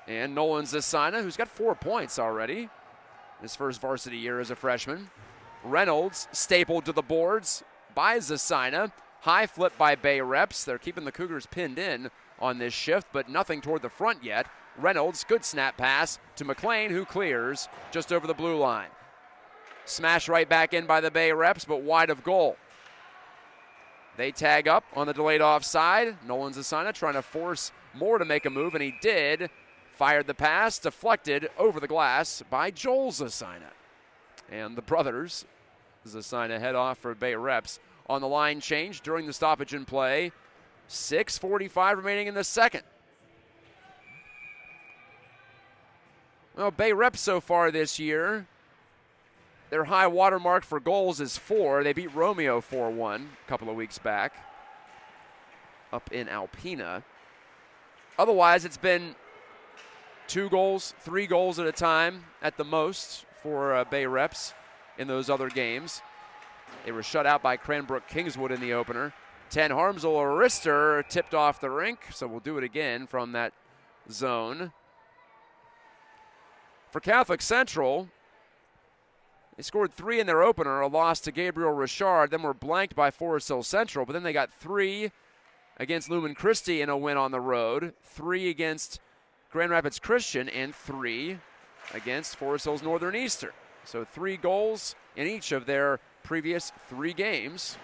And Nolan's Zasina, who's got 4 points already. His first varsity year as a freshman. Reynolds stapled to the boards by Zasina. High flip by Bay Reps. They're keeping the Cougars pinned in on this shift, but nothing toward the front yet. Reynolds, good snap pass to McLean, who clears just over the blue line. Smash right back in by the Bay Reps, but wide of goal. They tag up on the delayed offside. Nolan Zasina trying to force Moore to make a move, and he did. Fired the pass, deflected over the glass by Joel Zasina. And the brothers, Zasina head off for Bay Reps on the line change during the stoppage in play. 6:45 remaining in the second. Well, Bay Reps so far this year, their high water mark for goals is 4. They beat Romeo 4-1 a couple of weeks back up in Alpena. Otherwise, it's been 2 goals, 3 goals at a time at the most for Bay Reps in those other games. They were shut out by Cranbrook Kingswood in the opener. 10 Harmsel Arister tipped off the rink, so we'll do it again from that zone. For Catholic Central, they scored 3 in their opener, a loss to Gabriel Richard, then were blanked by Forest Hill Central, but then they got 3 against Lumen Christi in a win on the road, 3 against Grand Rapids Christian, and 3 against Forest Hills Northern Eastern. So 3 goals in each of their previous 3 games,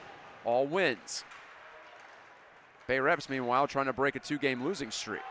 all wins. Bay Reps, meanwhile, trying to break a 2-game losing streak.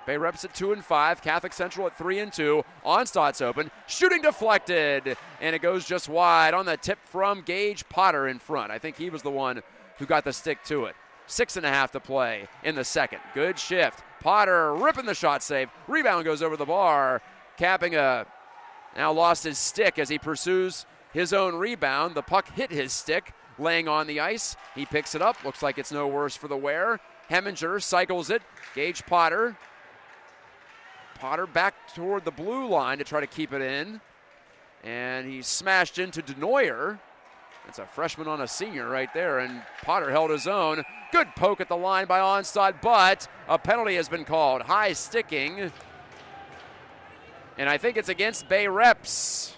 Bay Reps at 2-5, Catholic Central at 3-2. Onstadt's open, shooting deflected, and it goes just wide on the tip from Gage Potter in front. I think he was the one who got the stick to it. 6.5 to play in the second. Good shift. Potter ripping the shot save. Rebound goes over the bar. Capping now lost his stick as he pursues his own rebound. The puck hit his stick, laying on the ice. He picks it up. Looks like it's no worse for the wear. Heminger cycles it. Gage Potter. Potter back toward the blue line to try to keep it in. And he smashed into Denoyer. It's a freshman on a senior right there, and Potter held his own. Good poke at the line by Onstad, but a penalty has been called. High sticking. And I think it's against Bay Reps.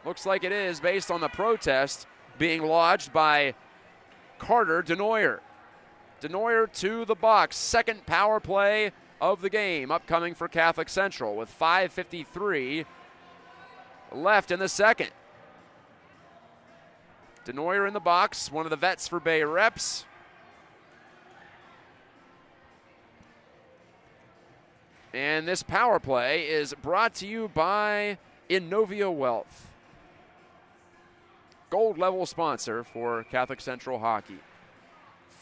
Looks like it is based on the protest being lodged by Carter Denoyer. Denoyer to the box. Second power play of the game upcoming for Catholic Central with 5:53 left in the second. Denoyer in the box, one of the vets for Bay Reps. And this power play is brought to you by Innovia Wealth, gold level sponsor for Catholic Central hockey.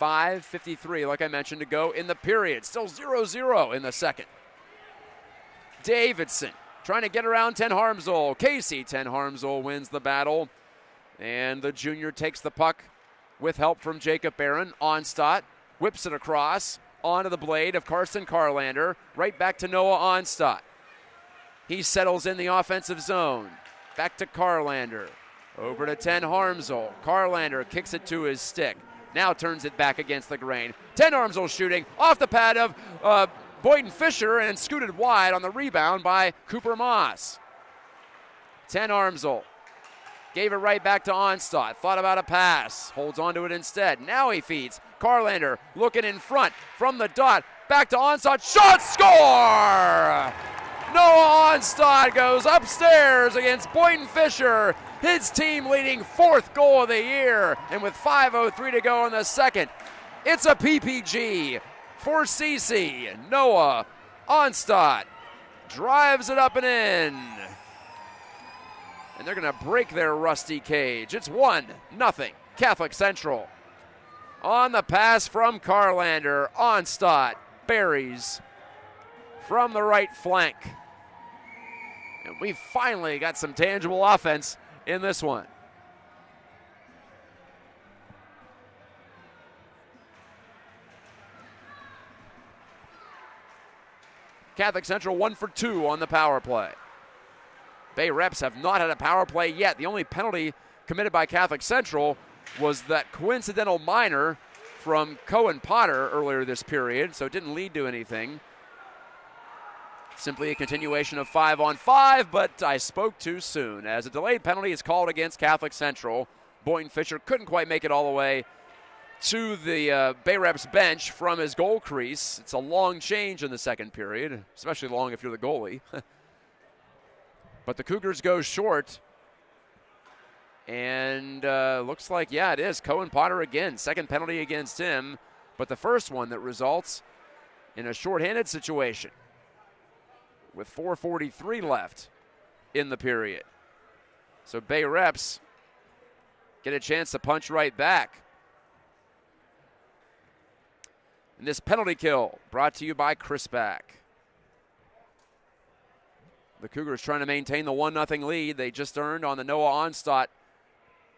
5:53, like I mentioned, to go in the period. Still 0-0 in the second. Davidson trying to get around Ten Harmsel. Casey Ten Harmsel wins the battle. And the junior takes the puck with help from Jacob Barron. Onstadt whips it across onto the blade of Carson Carlander. Right back to Noah Onstadt. He settles in the offensive zone. Back to Carlander. Over to Ten Harmsel. Carlander kicks it to his stick. Now turns it back against the grain. Ten Harmsel shooting off the pad of Boyden Fisher and scooted wide on the rebound by Cooper Moss. Ten Harmsel gave it right back to Onstadt. Thought about a pass. Holds onto it instead. Now he feeds. Carlander looking in front from the dot. Back to Onstadt. Shot, score! Noah Onstadt goes upstairs against Boyden Fisher. His team leading 4th goal of the year. And with 5:03 to go in the second, it's a PPG for CC. Noah Onstadt drives it up and in. And they're going to break their rusty cage. It's 1-0 Catholic Central. On the pass from Carlander, Onstadt berries from the right flank. And we finally got some tangible offense in this one. Catholic Central 1 for 2 on the power play. Bay Reps have not had a power play yet. The only penalty committed by Catholic Central was that coincidental minor from Cohen Potter earlier this period, so it didn't lead to anything. Simply a continuation of 5-on-5, but I spoke too soon. As a delayed penalty is called against Catholic Central, Boynton Fisher couldn't quite make it all the way to the Bay Reps bench from his goal crease. It's a long change in the second period, especially long if you're the goalie. But the Cougars go short. And looks like, yeah, it is. Cohen Potter again. Second penalty against him. But the first one that results in a shorthanded situation with 4:43 left in the period. So Bay Reps get a chance to punch right back. And this penalty kill brought to you by Crispback. The Cougars trying to maintain the 1-0 lead they just earned on the Noah Onstadt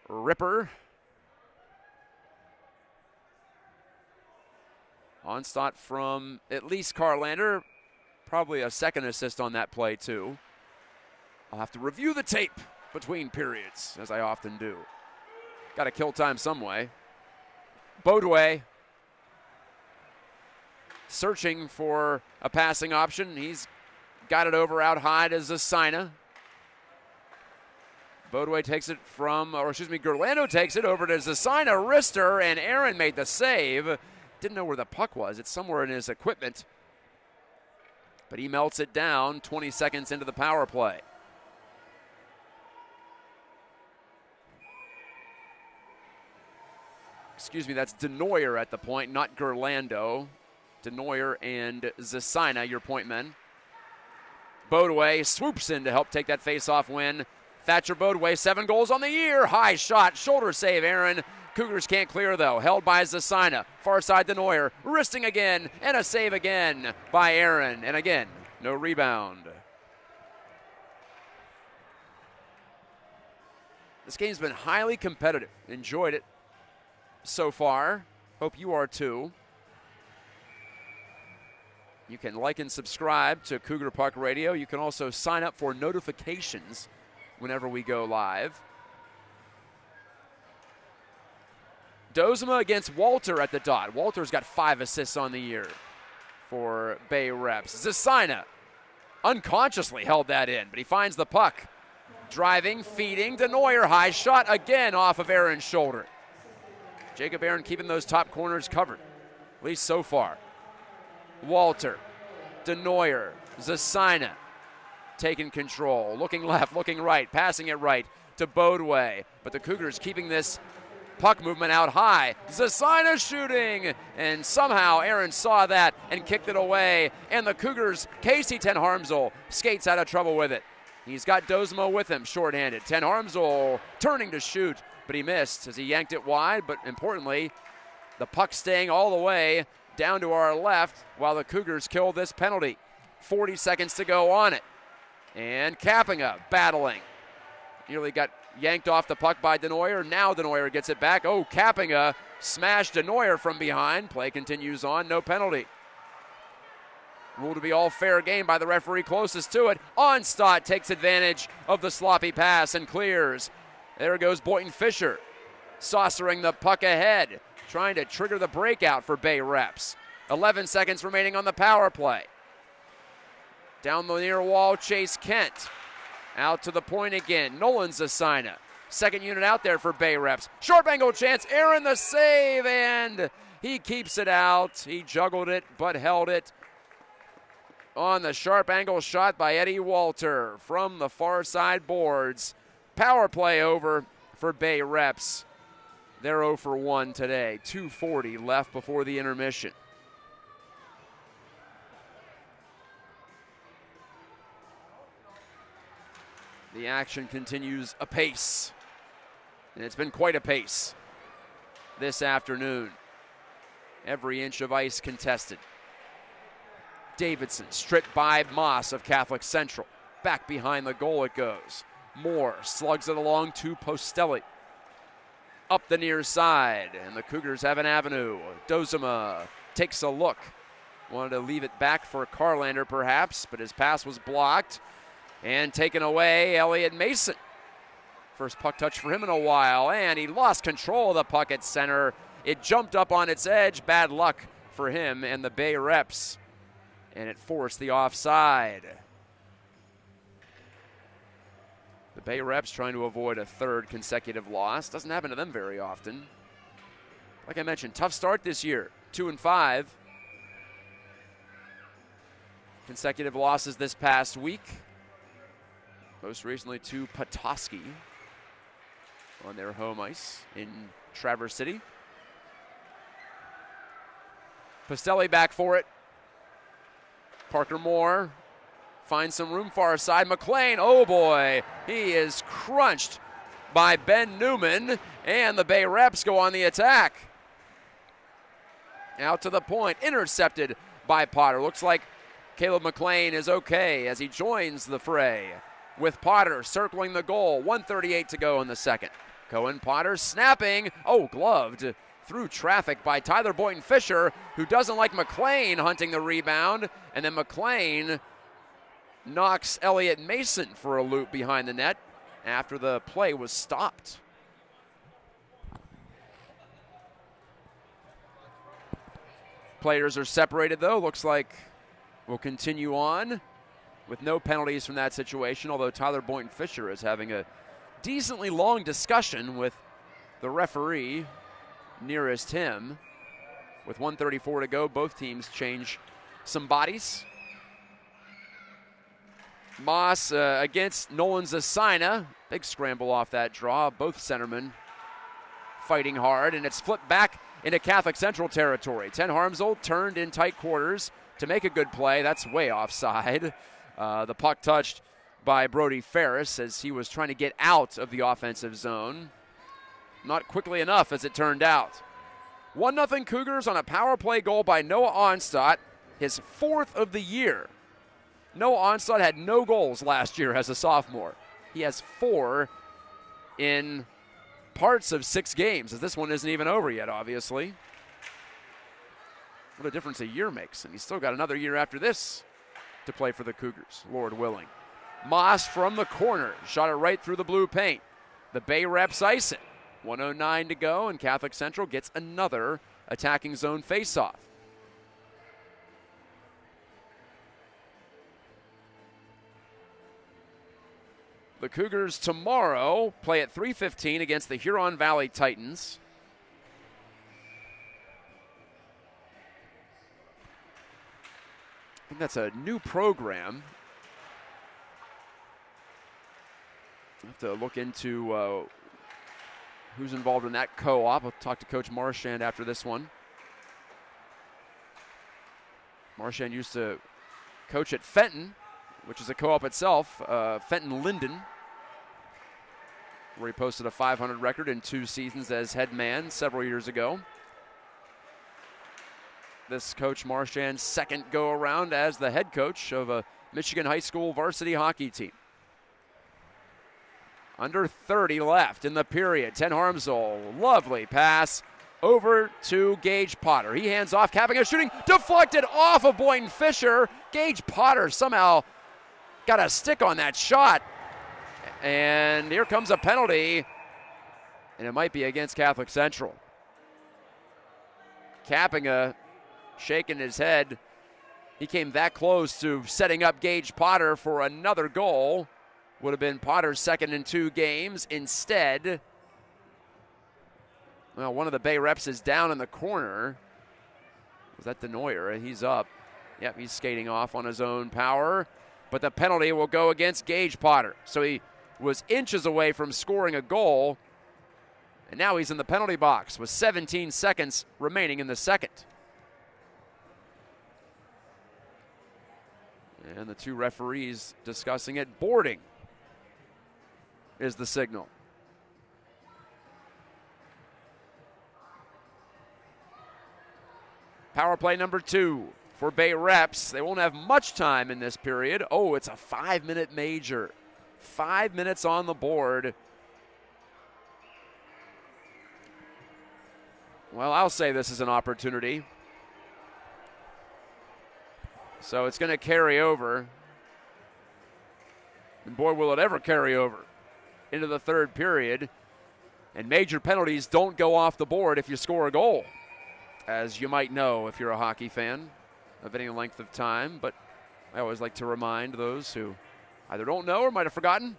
ripper. Onstadt from at least Carlander. Probably a second assist on that play too. I'll have to review the tape between periods, as I often do. Got to kill time some way. Bodway searching for a passing option. He's got it over out high to Zasina. Bodway takes it Gerlando takes it over to Zasina, wrister, and Aaron made the save. Didn't know where the puck was. It's somewhere in his equipment. But he melts it down 20 seconds into the power play. Excuse me, that's Denoyer at the point, not Gerlando. Denoyer and Zasina, your point men. Bodway swoops in to help take that face-off win. Thatcher Bodway, 7 goals on the year. High shot, shoulder save, Aaron. Cougars can't clear, though. Held by Zasina. Far side Denoyer. Wristing again, and a save again by Aaron. And again, no rebound. This game's been highly competitive. Enjoyed it so far. Hope you are, too. You can like and subscribe to Cougar Puck Radio. You can also sign up for notifications whenever we go live. Dozema against Walter at the dot. Walter's got 5 assists on the year for Bay Reps. Zasina unconsciously held that in, but he finds the puck. Driving, feeding, Denoyer, high shot again off of Aaron's shoulder. Jacob Aaron keeping those top corners covered, at least so far. Walter, Denoyer, Zasina taking control, looking left, looking right, passing it right to Bodway. But the Cougars keeping this puck movement out high. Zasina shooting, and somehow Aaron saw that and kicked it away. And the Cougars, Casey Ten Harmsel skates out of trouble with it. He's got Dozema with him, shorthanded. Ten Harmsel turning to shoot, but he missed as he yanked it wide. But importantly, the puck staying all the way down to our left while the Cougars kill this penalty. 40 seconds to go on it. And Kappinga battling. Nearly got yanked off the puck by Denoyer. Now Denoyer gets it back. Oh, Kappinga smashed Denoyer from behind. Play continues on, no penalty. Ruled to be all fair game by the referee closest to it. Onstadt takes advantage of the sloppy pass and clears. There goes Boynton Fisher, saucering the puck ahead, trying to trigger the breakout for Bay Reps. 11 seconds remaining on the power play. Down the near wall, Chase Kent. Out to the point again, Nolan Zasina. Second unit out there for Bay Reps. Sharp angle chance, Aaron the save, and he keeps it out. He juggled it, but held it on the sharp angle shot by Eddie Walter from the far side boards. Power play over for Bay Reps. They're 0 for 1 today. 2:40 left before the intermission. The action continues apace. And it's been quite a pace this afternoon. Every inch of ice contested. Davidson stripped by Moss of Catholic Central. Back behind the goal it goes. Moore slugs it along to Postelli. Up the near side, and the Cougars have an avenue. Dozema takes a look. Wanted to leave it back for Carlander perhaps, but his pass was blocked and taken away. Elliott Mason. First puck touch for him in a while, and he lost control of the puck at center. It jumped up on its edge. Bad luck for him and the Bay Reps, and it forced the offside. The Bay Reps trying to avoid a third consecutive loss. Doesn't happen to them very often. Like I mentioned, tough start this year. 2-5. Consecutive losses this past week. Most recently to Petoskey on their home ice in Traverse City. Postelli back for it. Parker Moore finds some room far side. McLean, oh boy, he is crunched by Ben Newman, and the Bay Reps go on the attack. Out to the point, intercepted by Potter. Looks like Caleb McLean is okay as he joins the fray with Potter circling the goal. 1:38 to go in the second. Cohen Potter snapping, gloved through traffic by Tyler Boynton Fisher, who doesn't like McLean hunting the rebound, and then McLean knocks Elliott Mason for a loop behind the net after the play was stopped. Players are separated though. Looks like we'll continue on with no penalties from that situation, although Tyler Boynton Fisher is having a decently long discussion with the referee nearest him. With 1:34 to go, both teams change some bodies. Moss against Nolan Zasina. Big scramble off that draw. Both centermen fighting hard, and it's flipped back into Catholic Central territory. Ten Harmsel turned in tight quarters to make a good play. That's way offside. The puck touched by Brody Ferris as he was trying to get out of the offensive zone. Not quickly enough, as it turned out. 1-0 Cougars on a power play goal by Noah Onstadt, his fourth of the year. Noah Onstadt had no goals last year as a sophomore. He has 4 in parts of 6 games, as this one isn't even over yet, obviously. What a difference a year makes, and he's still got another year after this to play for the Cougars, Lord willing. Moss from the corner, shot it right through the blue paint. The Bay Reps ice it. 1:09 to go, and Catholic Central gets another attacking zone faceoff. The Cougars tomorrow play at 3:15 against the Huron Valley Titans. I think that's a new program. I have to look into who's involved in that co-op. I'll talk to Coach Marchand after this one. Marchand used to coach at Fenton, which is a co-op itself, Fenton Linden, where he posted a 500 record in 2 seasons as head man several years ago. This Coach Marchand's second go-around as the head coach of a Michigan high school varsity hockey team. Under 30 left in the period. Ten Harmsel, lovely pass over to Gage Potter. He hands off, capping a shooting, deflected off of Boynton Fisher. Gage Potter somehow got a stick on that shot. And here comes a penalty, and it might be against Catholic Central. Capinga shaking his head. He came that close to setting up Gage Potter for another goal. Would have been Potter's second in 2 games. Instead, well, one of the Bay Reps is down in the corner. Was that Denoyer? He's up. Yep, he's skating off on his own power. But the penalty will go against Gage Potter. So he was inches away from scoring a goal. And now he's in the penalty box with 17 seconds remaining in the second. And the 2 referees discussing it. Boarding is the signal. Power play number 2 for Bay Reps. They won't have much time in this period. Oh, it's a 5-minute major. 5 minutes on the board. Well, I'll say this is an opportunity. So it's going to carry over. And boy, will it ever carry over into the third period. And major penalties don't go off the board if you score a goal, as you might know if you're a hockey fan of any length of time. But I always like to remind those who either don't know or might have forgotten.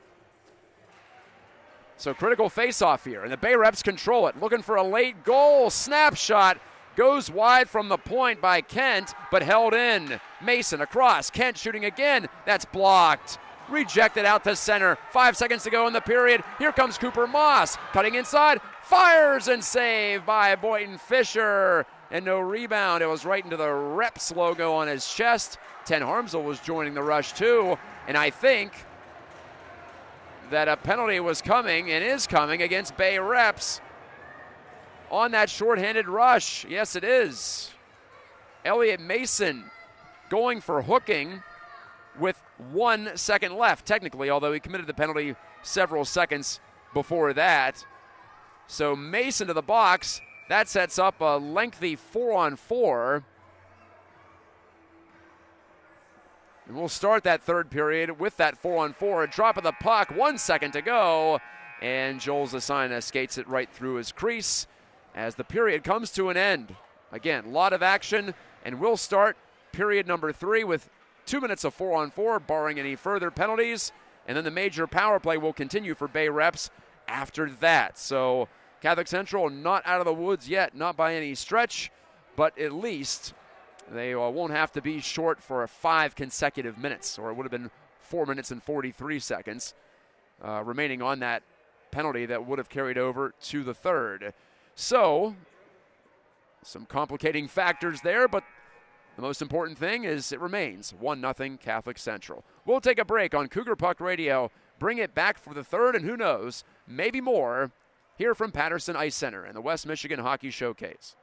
So critical face-off here, and the Bay Reps control it. Looking for a late goal. Snapshot goes wide from the point by Kent, but held in. Mason across. Kent shooting again. That's blocked. Rejected out to center. 5 seconds to go in the period. Here comes Cooper Moss. Cutting inside. Fires and save by Boynton Fisher. And no rebound. It was right into the Reps logo on his chest. Ten Harmsel was joining the rush too. And I think that a penalty was coming and is coming against Bay Reps on that shorthanded rush. Yes, it is. Elliot Mason going for hooking with 1 second left, technically, although he committed the penalty several seconds before that. So Mason to the box. That sets up a lengthy 4-on-4. And we'll start that third period with that 4-on-4. A drop of the puck, 1 second to go. And Joel Zasina skates it right through his crease as the period comes to an end. Again, a lot of action, and we'll start period number 3 with 2 minutes of 4-on-4, barring any further penalties. And then the major power play will continue for Bay Reps after that. So Catholic Central not out of the woods yet, not by any stretch, but at least they won't have to be short for 5 consecutive minutes, or it would have been 4 minutes and 43 seconds remaining on that penalty that would have carried over to the third. So some complicating factors there, but the most important thing is it remains 1-0 Catholic Central. We'll take a break on Cougar Puck Radio, bring it back for the third, and who knows, maybe more, here from Patterson Ice Center and the West Michigan Hockey Showcase.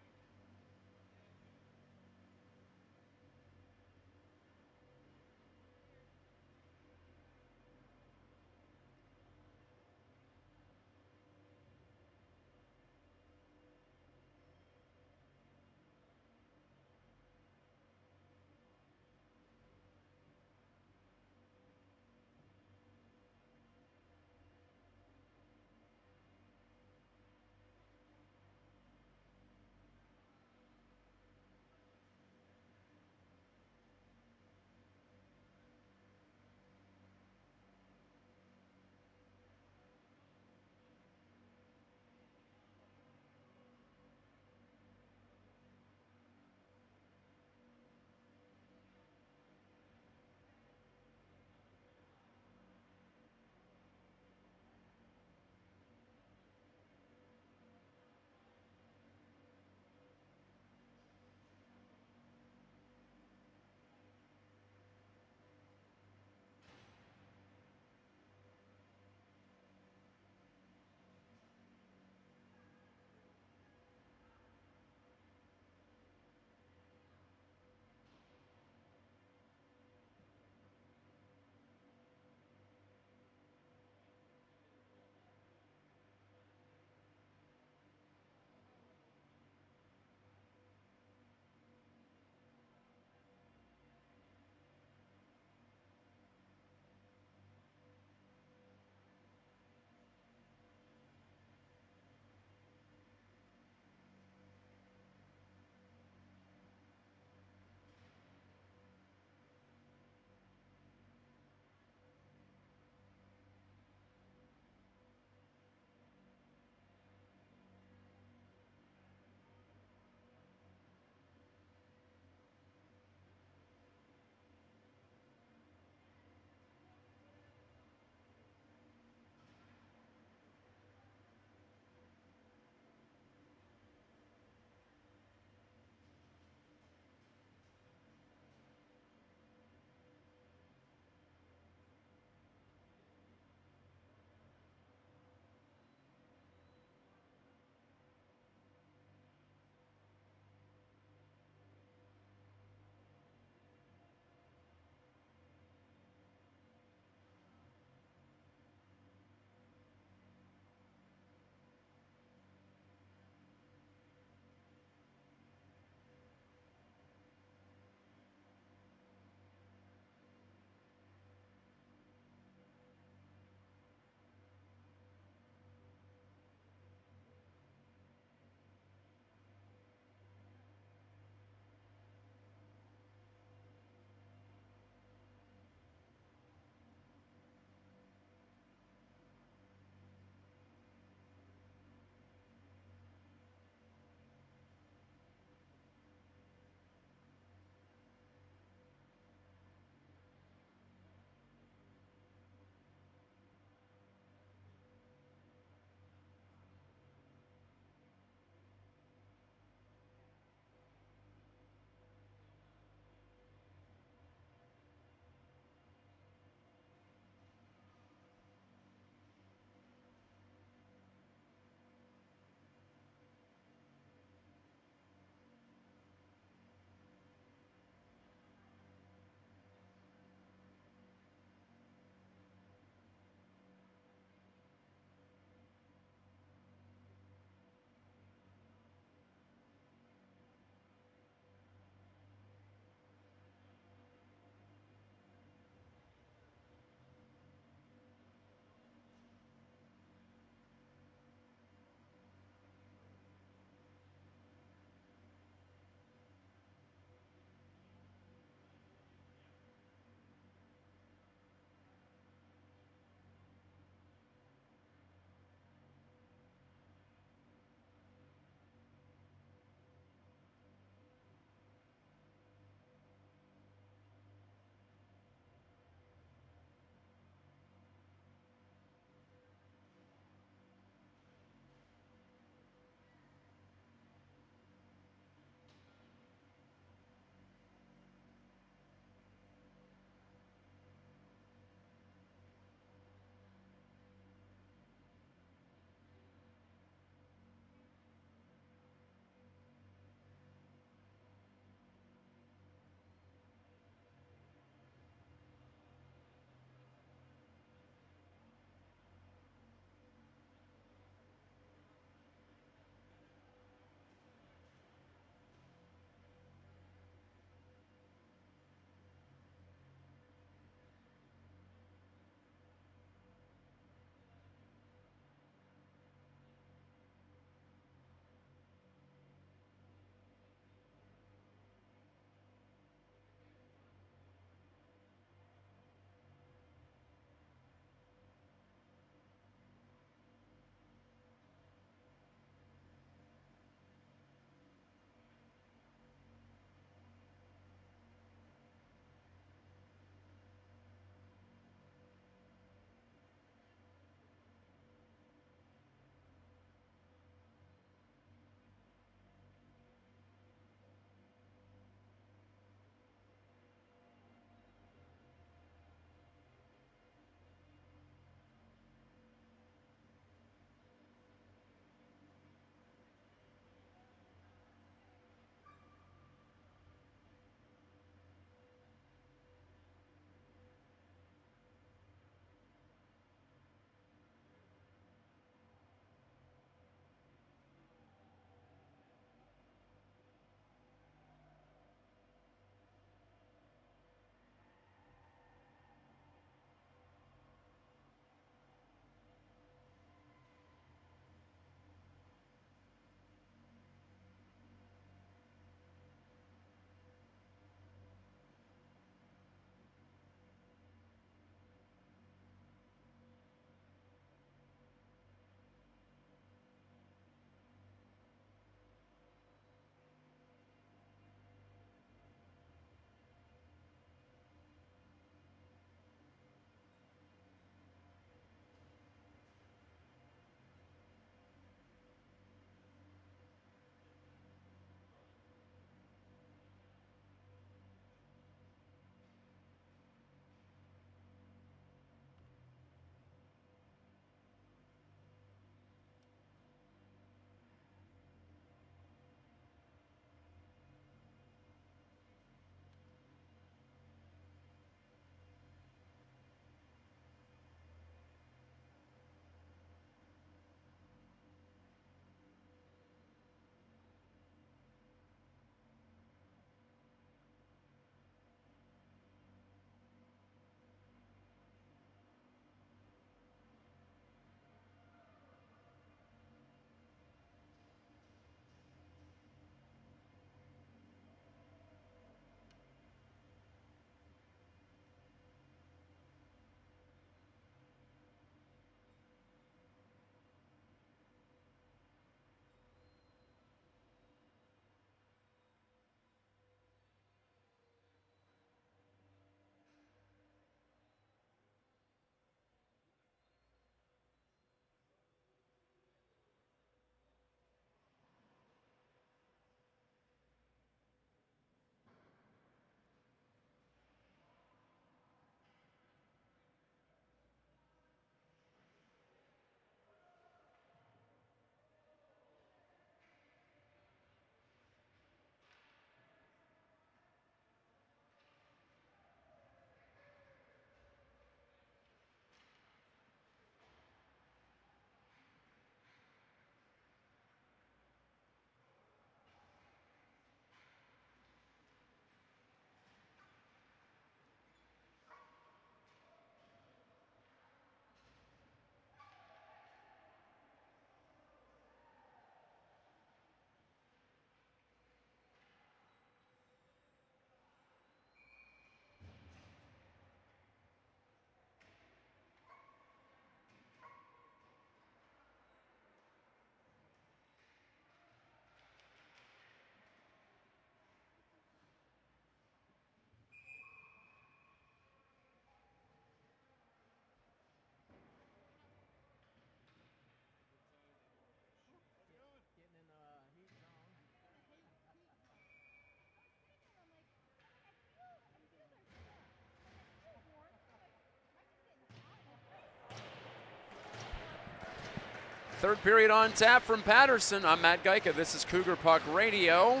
Third period on tap from Patterson. I'm Matt Gajtka. This is Cougar Puck Radio.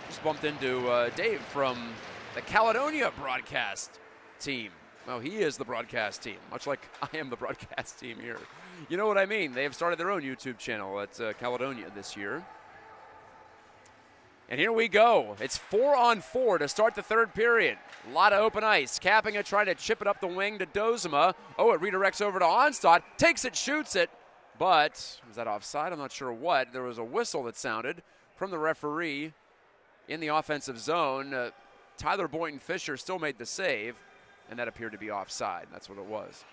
Just bumped into Dave from the Caledonia broadcast team. Well, he is the broadcast team, much like I am the broadcast team here. You know what I mean. They have started their own YouTube channel at Caledonia this year. And here we go. It's 4-on-4 to start the third period. A lot of open ice. Capping it, trying to chip it up the wing to Dozema. Oh, it redirects over to Onstad. Takes it, shoots it. But, was that offside? I'm not sure what. There was a whistle that sounded from the referee in the offensive zone. Tyler Boynton-Fisher still made the save, and that appeared to be offside. That's what it was.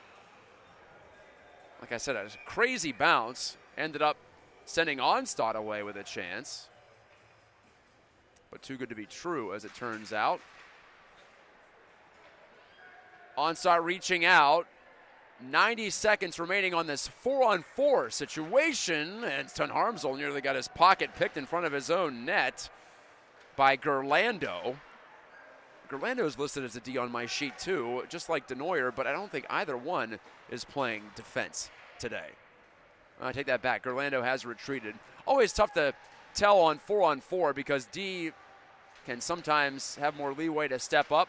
Like I said, a crazy bounce. Ended up sending Onstad away with a chance. But too good to be true, as it turns out. Onstad reaching out. 90 seconds remaining on this 4-on-4 situation. And Stun Harmsel nearly got his pocket picked in front of his own net by Gerlando. Gerlando is listed as a D on my sheet too, just like Denoyer, but I don't think either one is playing defense today. I take that back. Gerlando has retreated. Always tough to tell on 4-on-4 because D can sometimes have more leeway to step up.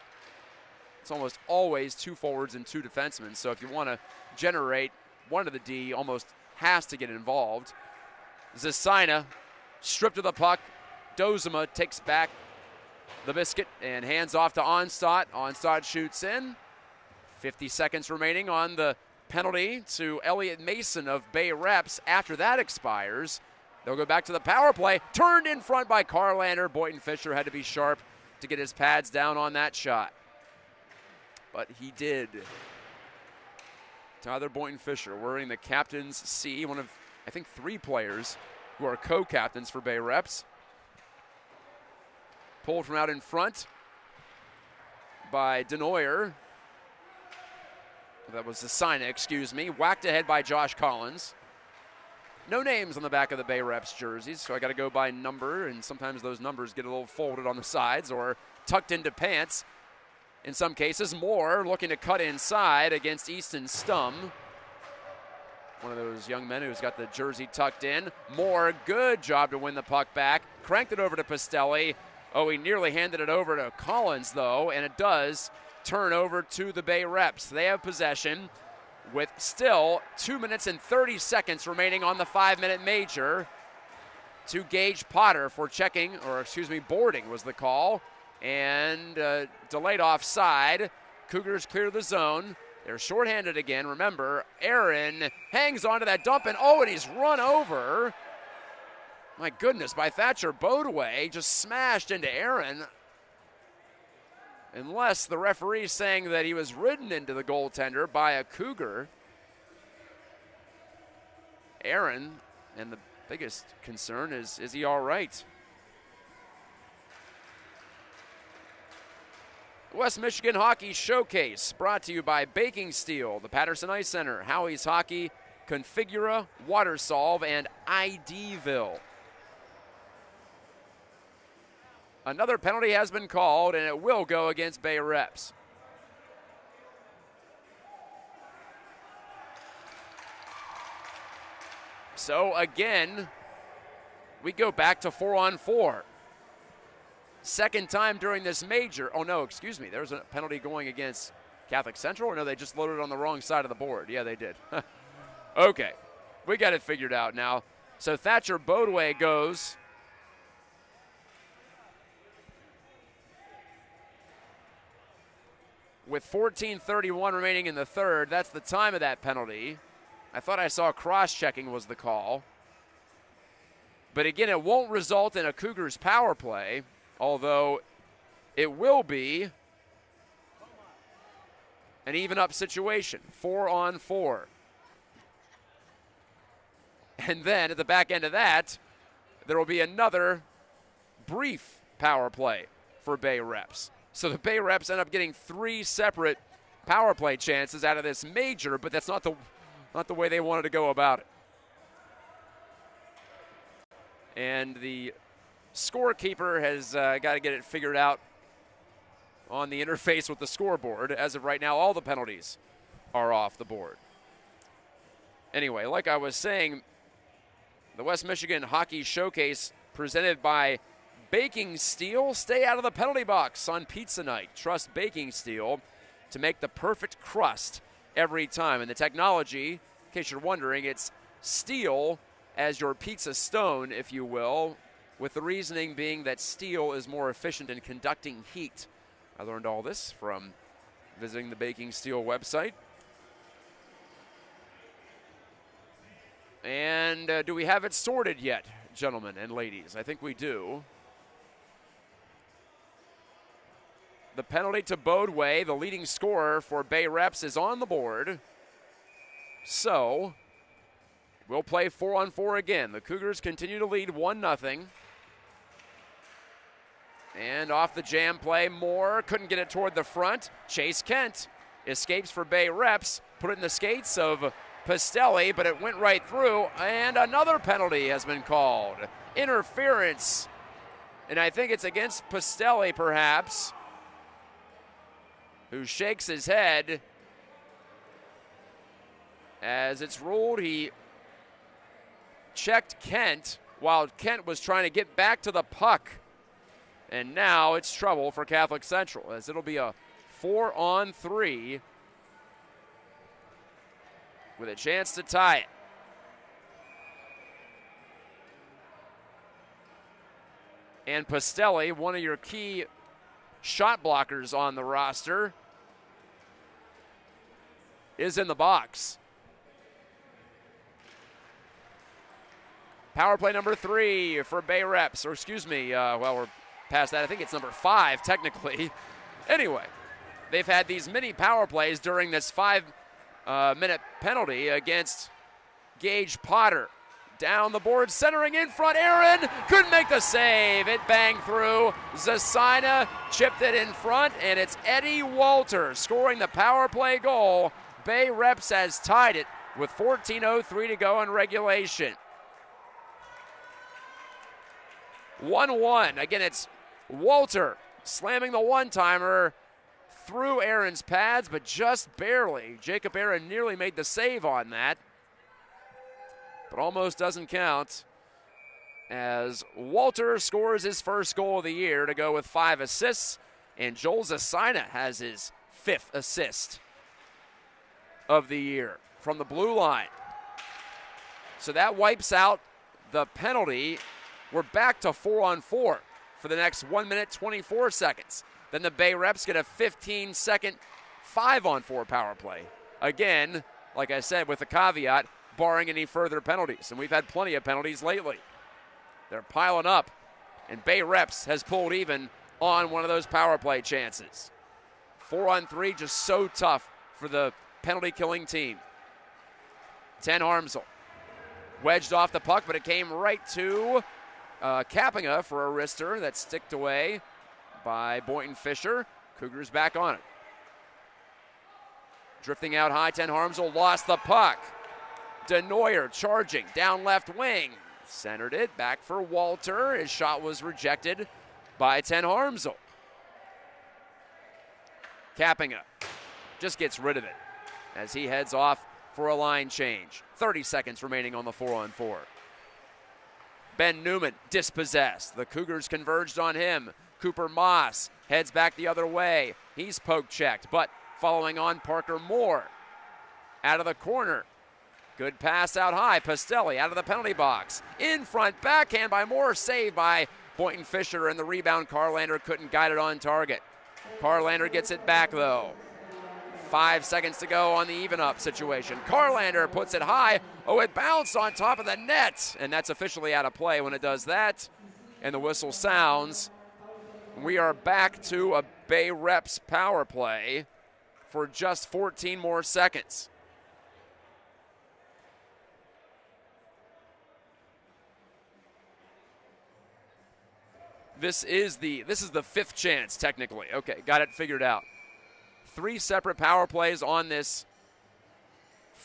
It's almost always two forwards and two defensemen, so if you want to generate, one of the D almost has to get involved. Zasina stripped of the puck. Dozema takes back the biscuit and hands off to Onstad. Onstad shoots in. 50 seconds remaining on the penalty to Elliot Mason of Bay Reps. After that expires, they'll go back to the power play. Turned in front by Carlander. Boynton-Fisher had to be sharp to get his pads down on that shot. But he did. Tyler Boynton-Fisher wearing the captain's C, one of, I think, 3 players who are co-captains for Bay Reps. Pulled from out in front by Denoyer. That was Zasina, excuse me. Whacked ahead by Josh Collins. No names on the back of the Bay Reps jerseys, so I got to go by number, and sometimes those numbers get a little folded on the sides or tucked into pants. In some cases, Moore looking to cut inside against Easton Stum. One of those young men who's got the jersey tucked in. Moore, good job to win the puck back. Cranked it over to Pastelli. Oh, he nearly handed it over to Collins, though, and it does turn over to the Bay Reps. They have possession with still 2 minutes and 30 seconds remaining on the 5-minute major. To Gage Potter for checking, or excuse me, boarding was the call. And delayed offside. Cougars clear the zone. They're shorthanded again. Remember, Aaron hangs onto that dump, and oh, and he's run over. My goodness, by Thatcher Bodway, just smashed into Aaron. Unless the referee's saying that he was ridden into the goaltender by a Cougar. Aaron, and the biggest concern is he all right? West Michigan Hockey Showcase brought to you by Baking Steel, the Patterson Ice Center, Howie's Hockey, Configura, WaterSolve, and IDville. Another penalty has been called, and it will go against Bay Reps. So again, we go back to 4-on-4. Second time during this major. Oh, no, excuse me. There's a penalty going against Catholic Central, or no, they just loaded on the wrong side of the board. Yeah, they did. Okay, we got it figured out now. So Thatcher Bodway goes. With 14:31 remaining in the third. That's the time of that penalty. I thought I saw cross-checking was the call. But again, it won't result in a Cougars power play. Although it will be an even-up situation, 4-on-4. And then at the back end of that, there will be another brief power play for Bay Reps. So the Bay Reps end up getting 3 separate power play chances out of this major, but that's not the way they wanted to go about it. And the scorekeeper has got to get it figured out on the interface with the scoreboard. As of right now, all the penalties are off the board. Anyway, like I was saying, the West Michigan Hockey Showcase presented by Baking Steel. Stay out of the penalty box on pizza night. Trust Baking Steel to make the perfect crust every time. And the technology, in case you're wondering, it's steel as your pizza stone, if you will, with the reasoning being that steel is more efficient in conducting heat. I learned all this from visiting the Baking Steel website. And do we have it sorted yet, gentlemen and ladies? I think we do. The penalty to Bodeway, the leading scorer for Bay Reps, is on the board. So we'll play 4-on-4 again. The Cougars continue to lead 1-0. And off the jam play, Moore couldn't get it toward the front. Chase Kent escapes for Bay Reps, put it in the skates of Pastelli, but it went right through, and another penalty has been called. Interference, and I think it's against Pastelli perhaps, who shakes his head as it's ruled he checked Kent while Kent was trying to get back to the puck. And now it's trouble for Catholic Central, as it'll be a 4-on-3 with a chance to tie it. And Pastelli, one of your key shot blockers on the roster, is in the box. Power play number 3 for Bay Reps, or excuse me, well, we're past that. I think it's number 5 technically. Anyway, they've had these mini power plays during this 5-minute penalty against Gage Potter. Down the board, centering in front. Aaron couldn't make the save. It banged through. Zasina chipped it in front, and it's Eddie Walter scoring the power play goal. Bay Reps has tied it with 14:03 to go in regulation. 1-1. Again, it's Walter slamming the one-timer through Aaron's pads, but just barely. Jacob Aaron nearly made the save on that, but almost doesn't count, as Walter scores his first goal of the year to go with 5 assists, and Joel Zasina has his 5th assist of the year from the blue line. So that wipes out the penalty. We're back to 4-on-4 for the next 1 minute, 24 seconds. Then the Bay Reps get a 15-second 5-on-4 power play. Again, like I said, with a caveat, barring any further penalties. And we've had plenty of penalties lately. They're piling up, and Bay Reps has pulled even on one of those power play chances. 4-on-3, just so tough for the penalty-killing team. Ten Harmsel wedged off the puck, but it came right to Kappinga for a wrister that sticked away by Boynton Fisher. Cougars back on it. Drifting out high, Ten Harmsel lost the puck. DeNoyer charging down left wing. Centered it back for Walter. His shot was rejected by Ten Harmsel. Kappinga just gets rid of it as he heads off for a line change. 30 seconds remaining on the 4-on-4. Ben Newman dispossessed. The Cougars converged on him. Cooper Moss heads back the other way. He's poke checked, but following on Parker Moore. Out of the corner. Good pass out high. Pastelli out of the penalty box. In front, backhand by Moore. Saved by Boynton Fisher, and the rebound Carlander couldn't guide it on target. Carlander gets it back though. 5 seconds to go on the even up situation. Carlander puts it high. Oh, it bounced on top of the net, and that's officially out of play when it does that. And the whistle sounds. We are back to a Bay Reps power play for just 14 more seconds. This is the 5th chance, technically. Okay, got it figured out. 3 separate power plays on this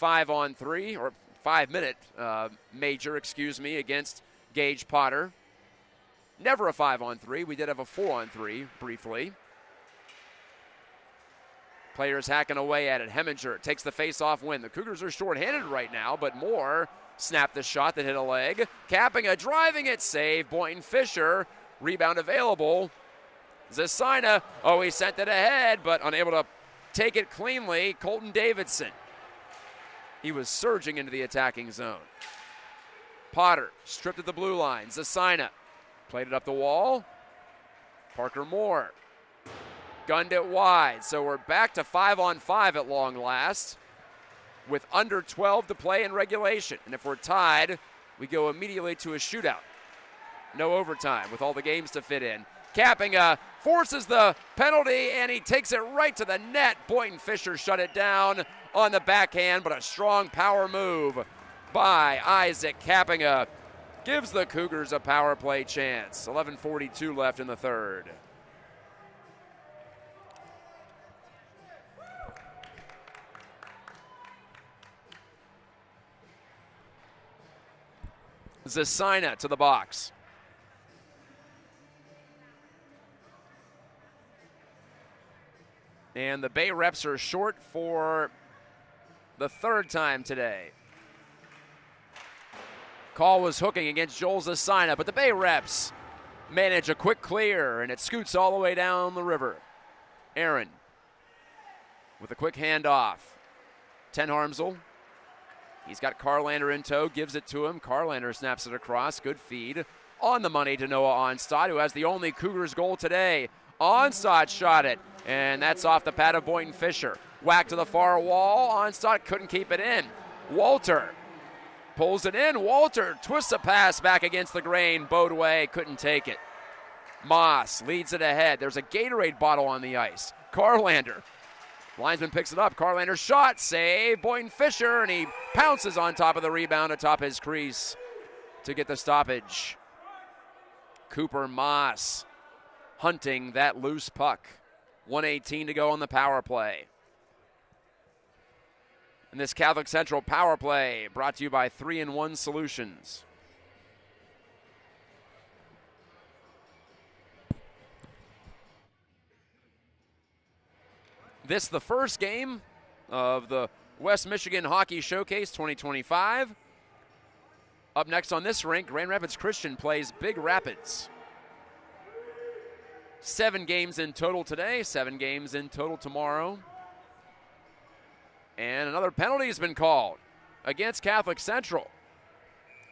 5-on-3, or 5-minute major, against Gage Potter. Never a 5-on-3. We did have a 4-on-3 briefly. Players hacking away at it. Heminger takes the face-off win. The Cougars are short-handed right now, but Moore snapped the shot that hit a leg. Kapinga driving it, save. Boynton Fisher, rebound available. Zasina, he sent it ahead, but unable to take it cleanly. Colton Davidson. He was surging into the attacking zone. Potter stripped at the blue line. Zasina played it up the wall. Parker Moore gunned it wide. So we're back to 5-on-5 at long last with under 12 to play in regulation. And if we're tied, we go immediately to a shootout. No overtime with all the games to fit in. Kapinga forces the penalty, and he takes it right to the net. Boynton Fisher shut it down on the backhand, but a strong power move by Isaac Kapinga gives the Cougars a power play chance. 11:42 left in the third. Zasina to the box. And the Bay reps are short for the third time today. Call was hooking against Joel Zasina, but the Bay reps manage a quick clear, and it scoots all the way down the river. Aaron with a quick handoff. Ten Harmsel. He's got Carlander in tow, gives it to him. Carlander snaps it across. Good feed. On the money to Noah Onstad, who has the only Cougars goal today. Onstad shot it, and that's off the pad of Boynton Fisher. Whack to the far wall. Onstad couldn't keep it in. Walter pulls it in. Walter twists a pass back against the grain. Bodway couldn't take it. Moss leads it ahead. There's a Gatorade bottle on the ice. Carlander. Linesman picks it up. Carlander shot, save. Boynton Fisher, and he pounces on top of the rebound atop his crease to get the stoppage. Cooper Moss hunting that loose puck. 1:18 to go on the power play. And this Catholic Central power play brought to you by 3-in-1 Solutions. This the first game of the West Michigan Hockey Showcase 2025. Up next on this rink, Grand Rapids Christian plays Big Rapids. 7 games in total today, 7 games in total tomorrow. And another penalty has been called against Catholic Central.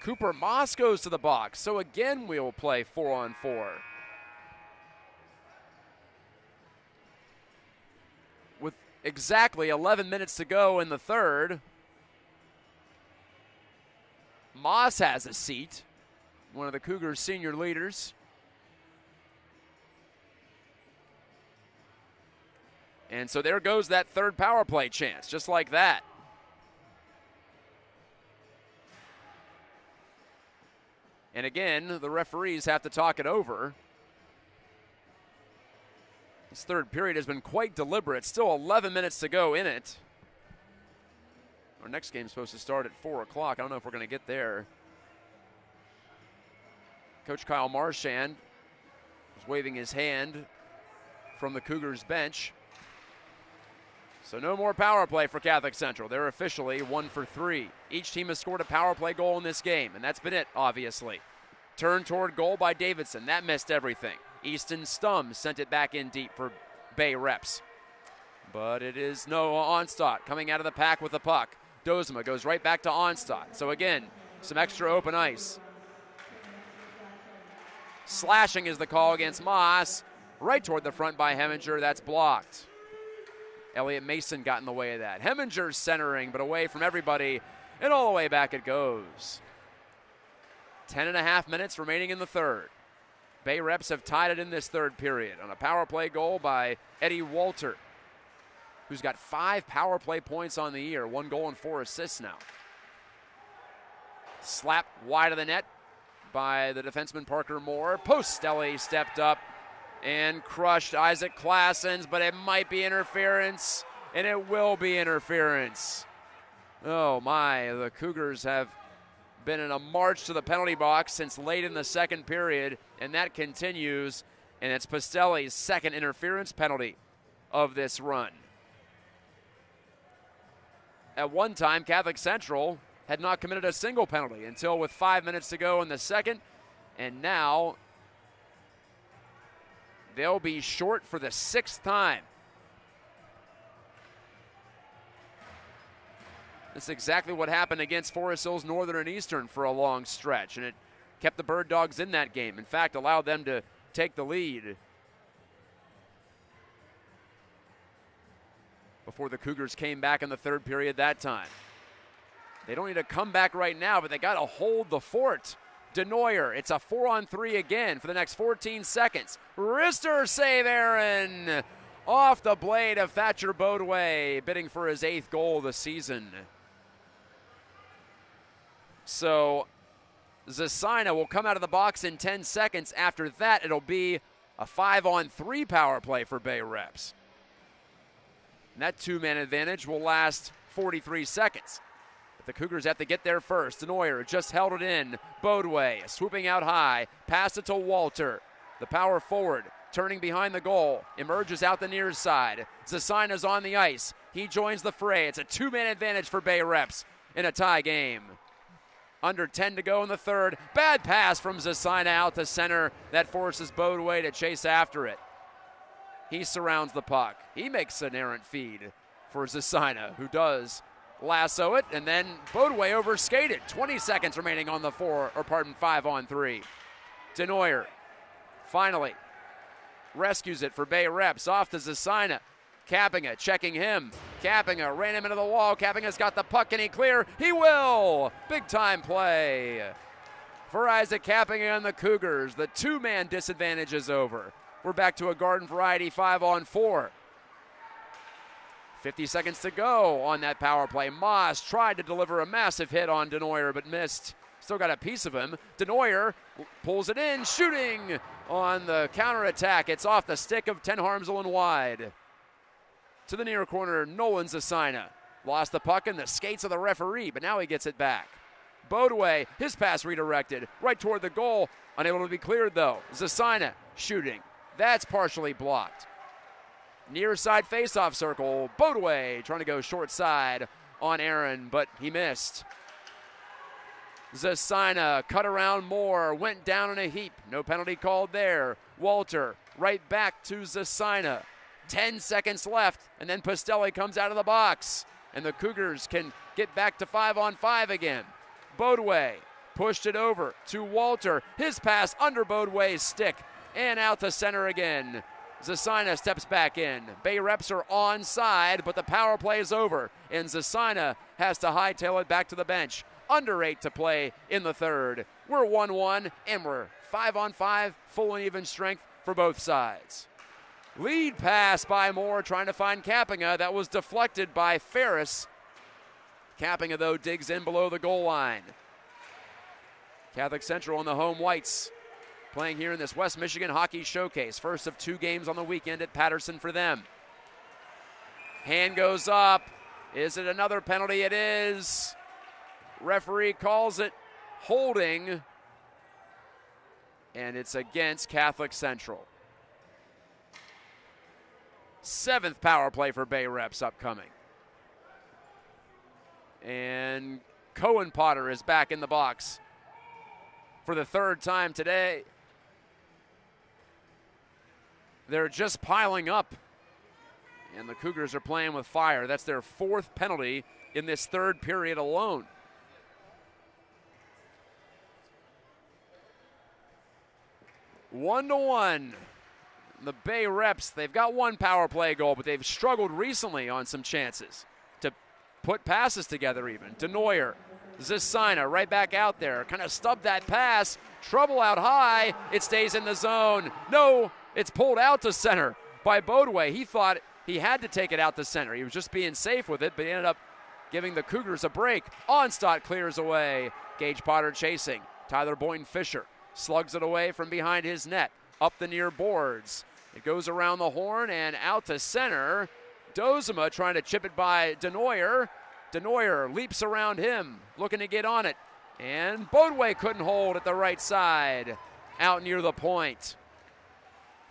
Cooper Moss goes to the box, so again we will play 4-on-4. With exactly 11 minutes to go in the third, Moss has a seat, one of the Cougars' senior leaders. And so there goes that third power play chance, just like that. And again, the referees have to talk it over. This third period has been quite deliberate. Still 11 minutes to go in it. Our next game is supposed to start at 4 o'clock. I don't know if we're going to get there. Coach Kyle Marchand was waving his hand from the Cougars bench. So no more power play for Catholic Central. They're officially 1 for 3. Each team has scored a power play goal in this game, and that's been it, obviously. Turn toward goal by Davidson. That missed everything. Easton Stum sent it back in deep for Bay reps. But it is Noah Onstad coming out of the pack with the puck. Dozema goes right back to Onstad. So again, some extra open ice. Slashing is the call against Moss. Right toward the front by Heminger. That's blocked. Elliot Mason got in the way of that. Heminger centering, but away from everybody, and all the way back it goes. 10.5 minutes remaining in the third. Bay reps have tied it in this third period on a power play goal by Eddie Walter, who's got 5 power play points on the year, 1 goal and 4 assists now. Slap wide of the net by the defenseman Parker Moore. Postelli stepped up and crushed Isaac Claessens, but it might be interference, and it will be interference. Oh my, the Cougars have been in a march to the penalty box since late in the second period, and that continues, and it's Postelli's second interference penalty of this run. at one time, Catholic Central had not committed a single penalty until with 5 minutes to go in the second. And now they'll be short for the 6th time. This is exactly what happened against Forest Hills Northern and Eastern for a long stretch, and it kept the Bird Dogs in that game. In fact, allowed them to take the lead before the Cougars came back in the third period that time. They don't need to come back right now, but they got to hold the fort. DeNoyer, it's a 4-on-3 again for the next 14 seconds. Wrister save, Aaron, off the blade of Thatcher Bodway, bidding for his 8th goal of the season. So Zasina will come out of the box in 10 seconds. After that, it'll be a 5-on-3 power play for Bay Reps. And that 2-man advantage will last 43 seconds. But the Cougars have to get there first. DeNoyer just held it in. Bodway swooping out high. Passed it to Walter. The power forward, turning behind the goal. Emerges out the near side. Zasina's on the ice. He joins the fray. It's a 2-man advantage for Bay Reps in a tie game. Under 10 to go in the third. Bad pass from Zasina out to center. That forces Bodway to chase after it. He surrounds the puck. He makes an errant feed for Zasina, who does lasso it, and then Bodway overskated. 20 seconds remaining on the 5-on-3. DeNoyer finally rescues it for Bay Reps. Off to Zasina. Kappinga checking him. Kappinga ran him into the wall. Kappinga's got the puck. Can he clear? He will! Big time play for Isaac Kappinga and the Cougars. The 2-man disadvantage is over. We're back to a garden variety 5-on-4. 50 seconds to go on that power play. Moss tried to deliver a massive hit on DeNoyer, but missed. Still got a piece of him. DeNoyer pulls it in, shooting on the counterattack. It's off the stick of Ten Harmsel and wide. To the near corner, Nolan Zasina. Lost the puck in the skates of the referee, but now he gets it back. Bodway, his pass redirected right toward the goal. Unable to be cleared, though. Zasina shooting. That's partially blocked. Near side faceoff circle. Bodway trying to go short side on Aaron, but he missed. Zasina cut around more, went down in a heap. No penalty called there. Walter right back to Zasina. 10 seconds left, and then Pastelli comes out of the box, and the Cougars can get back to 5-on-5 again. Bodway pushed it over to Walter. His pass under Bodway's stick and out to center again. Zasina steps back in. Bay Reps are onside, but the power play is over, and Zasina has to hightail it back to the bench. Under 8 to play in the third. We're 1-1, and we're 5-on-5, full and even strength for both sides. Lead pass by Moore, trying to find Kappinga. That was deflected by Ferris. Kappinga, though, digs in below the goal line. Catholic Central on the home whites, playing here in this West Michigan Hockey Showcase. First of 2 games on the weekend at Patterson for them. Hand goes up. Is it another penalty? It is. Referee calls it holding, and it's against Catholic Central. 7th power play for Bay Reps upcoming. And Cohen Potter is back in the box for the 3rd time today. They're just piling up, and the Cougars are playing with fire. That's their 4th penalty in this 3rd period alone. One to one. The Bay Reps, they've got 1 power play goal, but they've struggled recently on some chances to put passes together even. DeNoyer, Zasina right back out there, kind of stubbed that pass. Trouble out high. It stays in the zone. No, it's pulled out to center by Bodway. He thought he had to take it out to center. He was just being safe with it, but he ended up giving the Cougars a break. Onstadt clears away. Gage Potter chasing. Tyler Boynton-Fisher slugs it away from behind his net. Up the near boards. It goes around the horn and out to center. Dozema trying to chip it by DeNoyer. DeNoyer leaps around him, looking to get on it. And Bodway couldn't hold at the right side. Out near the point.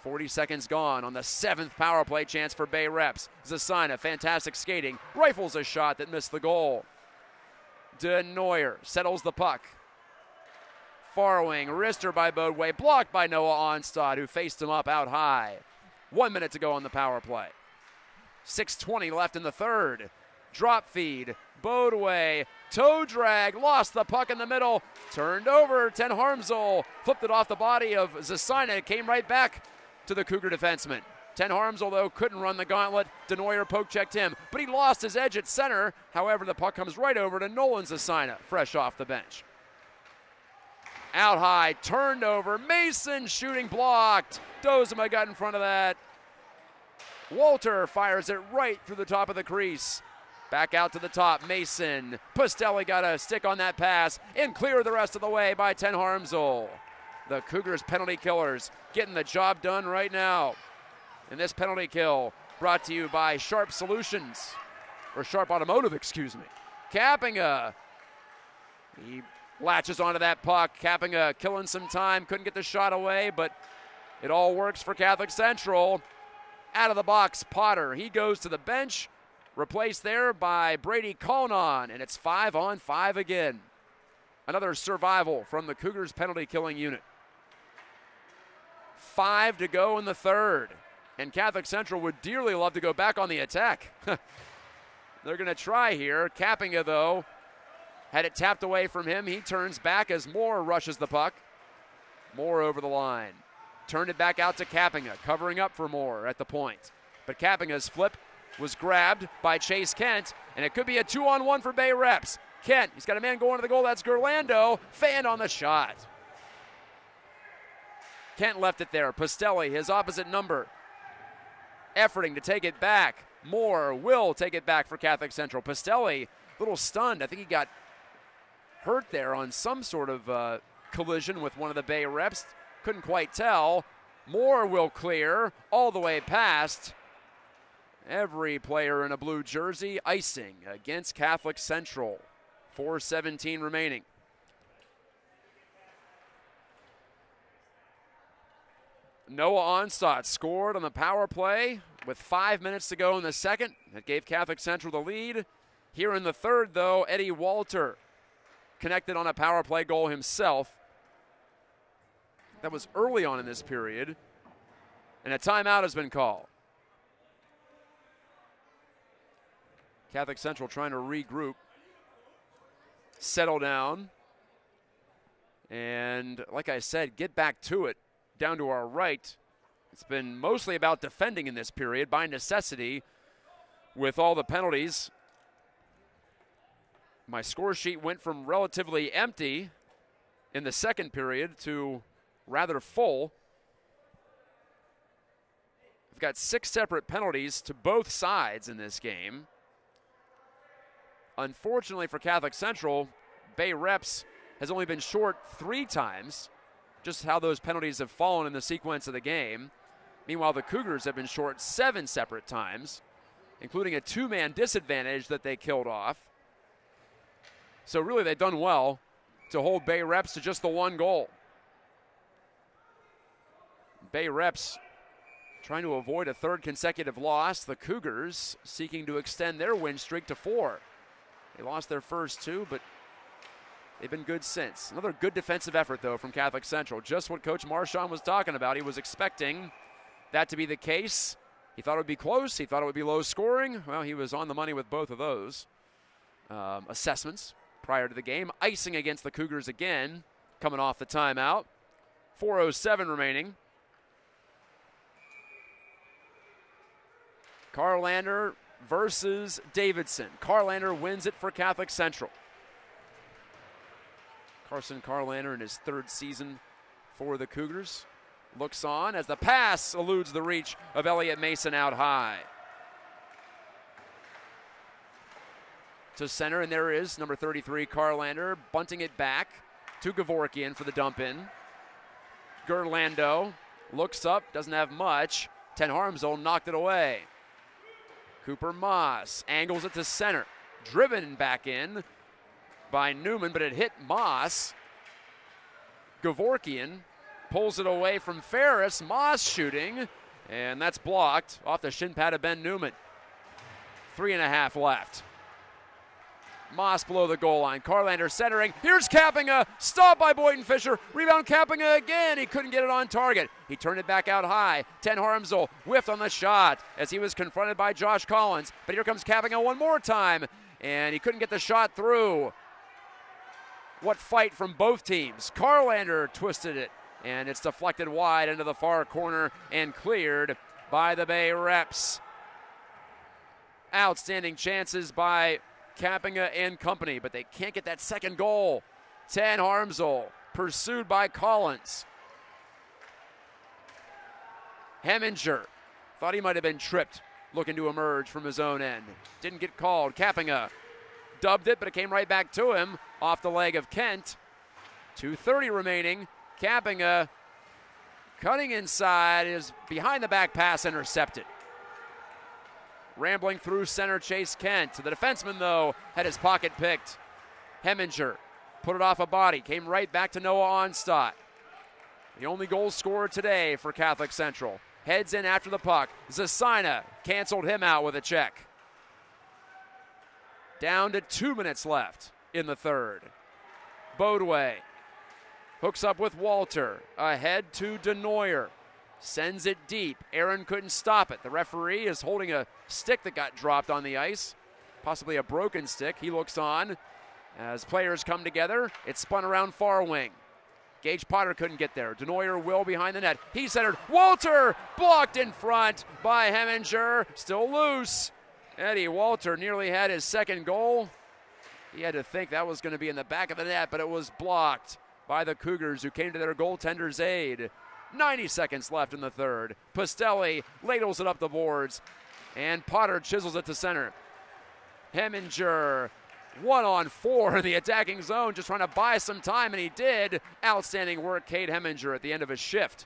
40 seconds gone on the 7th power play chance for Bay Reps. Zasina, fantastic skating, rifles a shot that missed the goal. DeNoyer settles the puck. Far wing, wrister by Bodway, blocked by Noah Onstad, who faced him up out high. 1 minute to go on the power play. 6:20 left in the third. Drop feed, Bodway, toe drag, lost the puck in the middle, turned over, Ten Harmsel, flipped it off the body of Zasina, it came right back to the Cougar defenseman. Ten Harmsel, though, couldn't run the gauntlet. DeNoyer poke-checked him, but he lost his edge at center. However, the puck comes right over to Nolan Zasina, fresh off the bench. Out high, turned over, Mason shooting blocked. Dozema got in front of that. Walter fires it right through the top of the crease. Back out to the top, Mason. Pustelli got a stick on that pass and clear the rest of the way by Ten Harmsel. The Cougars penalty killers getting the job done right now. And this penalty kill brought to you by Sharp Solutions, or Sharp Automotive, excuse me. Kappinga, he latches onto that puck. Kappinga killing some time, couldn't get the shot away, but it all works for Catholic Central. Out of the box, Potter, he goes to the bench, replaced there by Brady Colnon, and it's 5-on-5 again. Another survival from the Cougars penalty killing unit. 5 to go in the third. And Catholic Central would dearly love to go back on the attack. They're going to try here. Kappinga, though, had it tapped away from him. He turns back as Moore rushes the puck. Moore over the line. Turned it back out to Kappinga, covering up for Moore at the point. But Kappinga's flip was grabbed by Chase Kent, and it could be a 2-on-1 for Bay Reps. Kent, he's got a man going to the goal. That's Gerlando. Fanned on the shot. Kent left it there. Pustelli, his opposite number, efforting to take it back. Moore will take it back for Catholic Central. Pustelli, a little stunned. I think he got hurt there on some sort of collision with one of the Bay Reps. Couldn't quite tell. Moore will clear all the way past every player in a blue jersey. Icing against Catholic Central. 4:17 remaining. Noah Onstad scored on the power play with 5 minutes to go in the second. That gave Catholic Central the lead. Here in the third, though, Eddie Walter connected on a power play goal himself. That was early on in this period. And a timeout has been called. Catholic Central trying to regroup, settle down, and like I said, get back to it. Down to our right, it's been mostly about defending in this period by necessity with all the penalties. My score sheet went from relatively empty in the second period to rather full. We've got 6 separate penalties to both sides in this game. Unfortunately for Catholic Central, Bay Reps has only been short 3 times. Just how those penalties have fallen in the sequence of the game. Meanwhile, the Cougars have been short 7 separate times, including a 2-man disadvantage that they killed off. So really, they've done well to hold Bay Reps to just the 1 goal. Bay Reps trying to avoid a 3rd consecutive loss. The Cougars seeking to extend their win streak to 4. They lost their first 2, but they've been good since. Another good defensive effort, though, from Catholic Central. Just what Coach Marchand was talking about. He was expecting that to be the case. He thought it would be close. He thought it would be low scoring. Well, he was on the money with both of those assessments prior to the game. Icing against the Cougars again, coming off the timeout. 4:07 remaining. Carlander versus Davidson. Carlander wins it for Catholic Central. Carson Carlander in his 3rd season for the Cougars. Looks on as the pass eludes the reach of Elliott Mason out high. To center, and there is number 33, Carlander, bunting it back to Gavorkian for the dump in. Gerlando looks up, doesn't have much. Ten Harmsel knocked it away. Cooper Moss angles it to center. Driven back in by Newman, but it hit Moss. Gavorkian pulls it away from Ferris. Moss shooting, and that's blocked off the shin pad of Ben Newman. 3.5 left. Moss below the goal line. Carlander centering. Here's Kappinga. Stopped by Boyden Fisher. Rebound Kappinga again. He couldn't get it on target. He turned it back out high. Ten Harmsel whiffed on the shot as he was confronted by Josh Collins. But here comes Kappinga one more time, and he couldn't get the shot through. What fight from both teams. Carlander twisted it, and it's deflected wide into the far corner and cleared by the Bay Reps. Outstanding chances by Kappinga and company, but they can't get that second goal. Ten Harmsel pursued by Collins. Heminger thought he might have been tripped, looking to emerge from his own end. Didn't get called. Kappinga dubbed it, but it came right back to him off the leg of Kent. 2:30 remaining. Kappinga cutting inside, is behind the back pass intercepted. Rambling through center, Chase Kent. The defenseman, though, had his pocket picked. Heminger put it off a body, came right back to Noah Onstadt. The only goal scorer today for Catholic Central. Heads in after the puck. Zasina canceled him out with a check. Down to 2 minutes left in the third. Bodway hooks up with Walter. Ahead to Denoyer. Sends it deep. Aaron couldn't stop it. The referee is holding a stick that got dropped on the ice, possibly a broken stick. He looks on as players come together. It's spun around far wing. Gage Potter couldn't get there. Denoyer will behind the net. He centered. Walter blocked in front by Heminger. Still loose. Eddie Walter nearly had his second goal. He had to think that was going to be in the back of the net, but it was blocked by the Cougars, who came to their goaltender's aid. 90 seconds left in the third. Pustelli ladles it up the boards, and Potter chisels it to center. Heminger 1-on-4 in the attacking zone, just trying to buy some time, and he did. Outstanding work, Cade Heminger, at the end of his shift.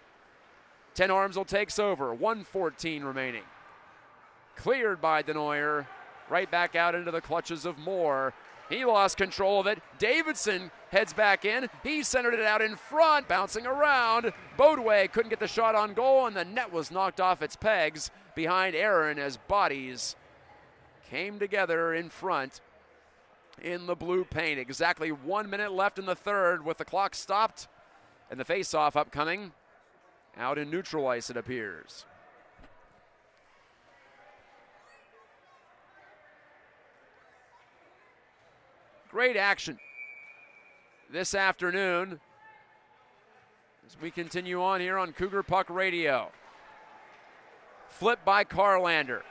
Ten Harmsel takes over, 1:14 remaining. Cleared by Denoyer, right back out into the clutches of Moore. He lost control of it. Davidson heads back in. He centered it out in front, bouncing around. Bodway couldn't get the shot on goal, and the net was knocked off its pegs behind Aaron as bodies came together in front in the blue paint. Exactly 1 minute left in the third with the clock stopped and the face-off upcoming. Out in neutral ice, it appears. Great action this afternoon as we continue on here on Cougar Puck Radio. Flip by Carlander.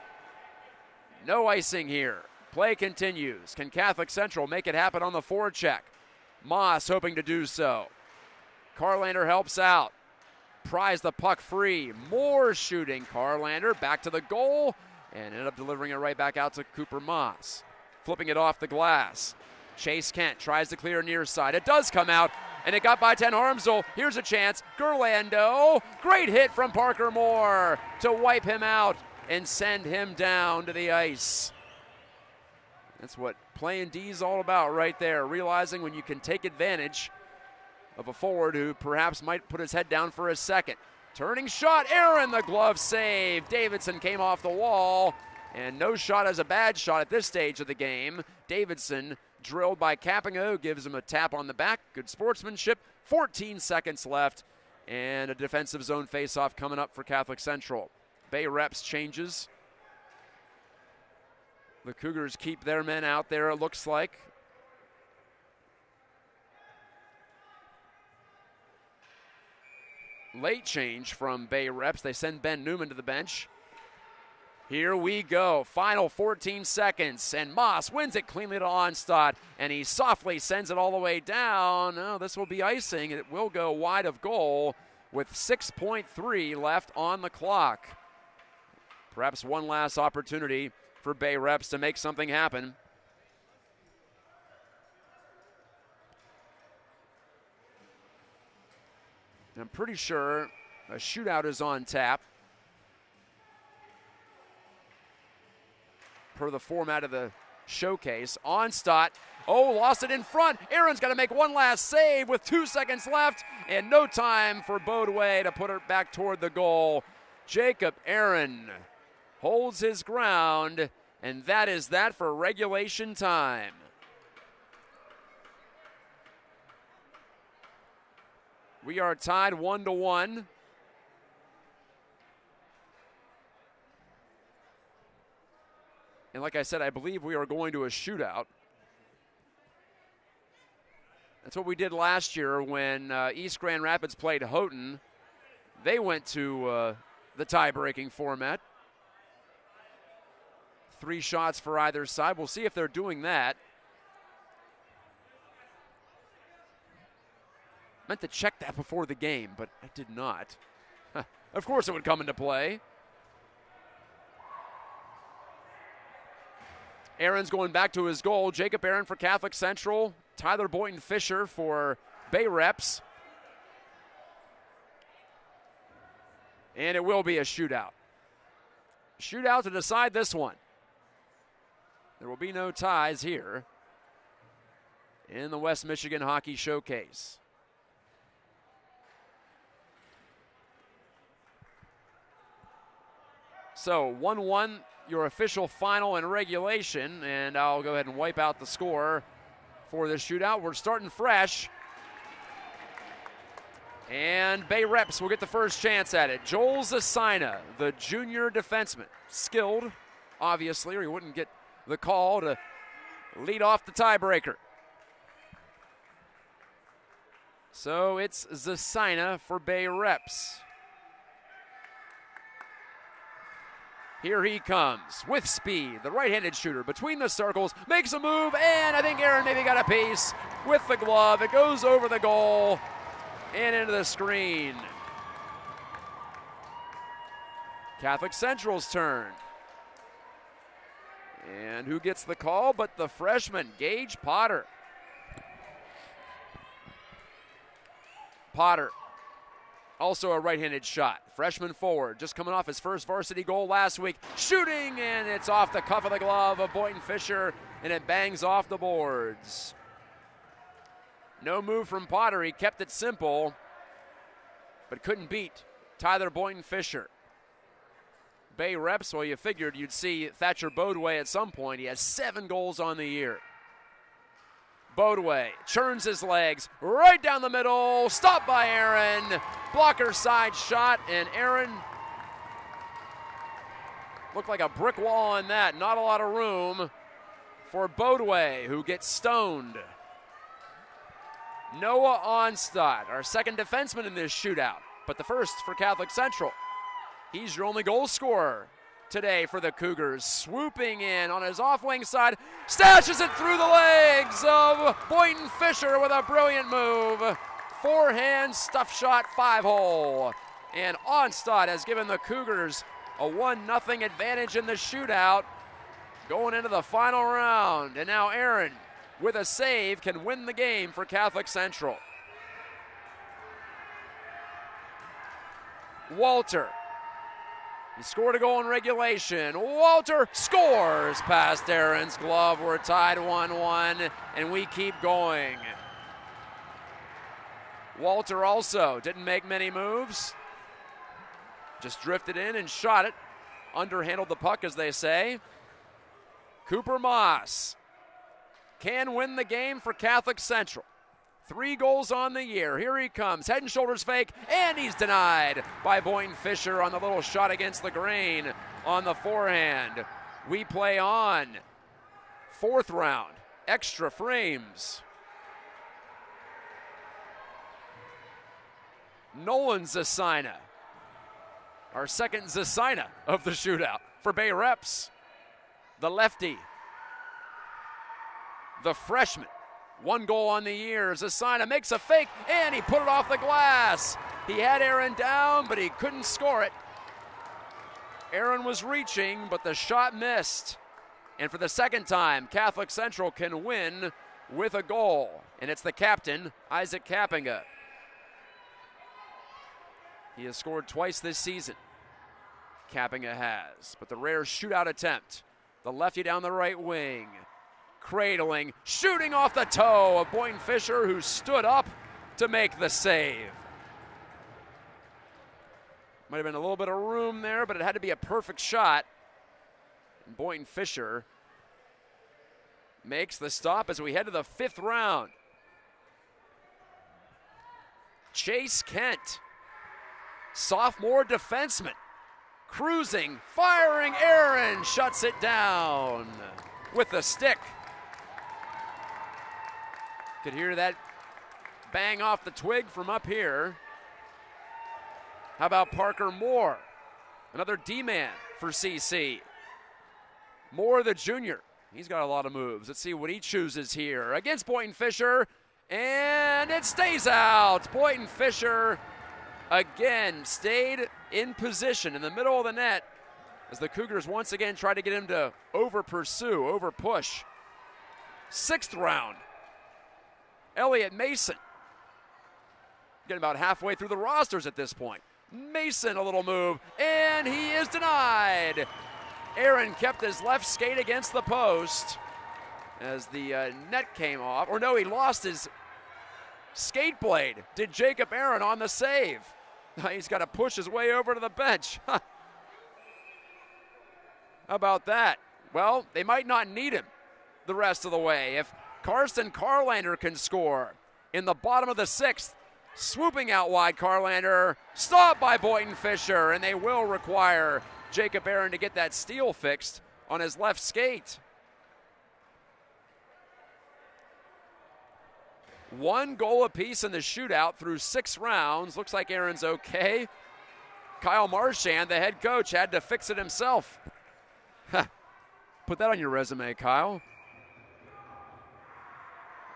No icing here. Play continues. Can Catholic Central make it happen on the forecheck? Moss hoping to do so. Carlander helps out. Pries the puck free. More shooting. Carlander back to the goal and ended up delivering it right back out to Cooper Moss. Flipping it off the glass. Chase Kent tries to clear near side. It does come out, and it got by Ten Harmsel. Here's a chance. Gerlando. Great hit from Parker Moore to wipe him out and send him down to the ice. That's what playing D is all about right there, realizing when you can take advantage of a forward who perhaps might put his head down for a second. Turning shot, Aaron, the glove save. Davidson came off the wall, and no shot is a bad shot at this stage of the game. Davidson drilled by Kappinga, who gives him a tap on the back. Good sportsmanship. 14 seconds left, and a defensive zone faceoff coming up for Catholic Central. Bay Reps changes. The Cougars keep their men out there, it looks like. Late change from Bay Reps. They send Ben Newman to the bench. Here we go. Final 14 seconds, and Moss wins it cleanly to Onstadt, and he softly sends it all the way down. Oh, this will be icing, and it will go wide of goal with 6.3 left on the clock. Perhaps one last opportunity for Bay Reps to make something happen. I'm pretty sure a shootout is on tap per the format of the showcase. Onstadt Oh, lost it in front. Aaron's got to make one last save with 2 seconds left and no time for Bodway to put it back toward the goal. Jacob Aaron holds his ground, and that is that for regulation time. We are tied 1-1. And like I said, I believe we are going to a shootout. That's what we did last year when East Grand Rapids played Houghton. They went to the tie-breaking format. 3 shots for either side. We'll see if they're doing that. Meant to check that before the game, but I did not. Of course it would come into play. Aaron's going back to his goal. Jacob Aaron for Catholic Central. Tyler Boynton Fisher for Bay Reps. And it will be a shootout. Shootout to decide this one. There will be no ties here in the West Michigan Hockey Showcase. So 1-1, your official final in regulation, and I'll go ahead and wipe out the score for this shootout. We're starting fresh. And Bay Reps will get the first chance at it. Joel Zasina, the junior defenseman. Skilled, obviously, or he wouldn't get the call to lead off the tiebreaker. So it's Zasina for Bay Reps. Here he comes with speed. The right-handed shooter between the circles makes a move, and I think Aaron maybe got a piece with the glove. It goes over the goal and into the screen. Catholic Central's turn. And who gets the call but the freshman, Gage Potter. Potter, also a right-handed shot. Freshman forward, just coming off his first varsity goal last week. Shooting, and it's off the cuff of the glove of Boynton Fisher, and it bangs off the boards. No move from Potter. He kept it simple, but couldn't beat Tyler Boynton Fisher. Bay Reps, well, you figured you'd see Thatcher Bodway at some point. He has 7 goals on the year. Bodway churns his legs right down the middle. Stopped by Aaron. Blocker side shot, and Aaron looked like a brick wall on that. Not a lot of room for Bodway, who gets stoned. Noah Onstad, our second defenseman in this shootout, but the first for Catholic Central. He's your only goal scorer today for the Cougars. Swooping in on his off-wing side, stashes it through the legs of Boynton Fisher with a brilliant move. Forehand stuff shot, 5-hole. And Onstad has given the Cougars a 1-0 advantage in the shootout going into the final round. And now Aaron, with a save, can win the game for Catholic Central. Walter. He scored a goal in regulation. Walter scores past Aaron's glove. We're tied 1-1, and we keep going. Walter also didn't make many moves. Just drifted in and shot it. Underhandled the puck, as they say. Cooper Moss can win the game for Catholic Central. 3 goals on the year. Here he comes. Head and shoulders fake, and he's denied by Boynton Fisher on the little shot against the grain on the forehand. We play on. 4th round. Extra frames. Nolan Zasina, our second Zasina of the shootout for Bay Reps. The lefty. The freshman. 1 goal on the year. Zasina makes a fake, and he put it off the glass. He had Aaron down, but he couldn't score it. Aaron was reaching, but the shot missed. And for the second time, Catholic Central can win with a goal. And it's the captain, Isaac Kappinga. He has scored twice this season. Kappinga has. But the rare shootout attempt. The lefty down the right wing. cradling, shooting off the toe of Boynton Fisher, who stood up to make the save. Might have been a little bit of room there, but it had to be a perfect shot. And Boynton Fisher makes the stop as we head to the 5th round. Chase Kent, sophomore defenseman, cruising, firing. Aaron shuts it down with the stick. Could hear that bang off the twig from up here. How about Parker Moore, another D-man for CC. Moore, the junior, he's got a lot of moves. Let's see what he chooses here against Boynton Fisher, and it stays out. Boynton Fisher again stayed in position in the middle of the net as the Cougars once again tried to get him to over-pursue, over-push. 6th round, Elliot Mason. Getting about halfway through the rosters at this point. Mason, a little move, and he is denied. Aaron kept his left skate against the post as the net came off. Or no, he lost his skate blade. Did Jacob Aaron on the save. He's got to push his way over to the bench. How about that? Well, they might not need him the rest of the way. If Karsten Carlander can score in the bottom of the 6th, swooping out wide, Carlander, stopped by Boynton Fisher, and they will require Jacob Aaron to get that steal fixed on his left skate. 1 goal apiece in the shootout through 6 rounds. Looks like Aaron's okay. Kyle Marchand, the head coach, had to fix it himself. Put that on your resume, Kyle.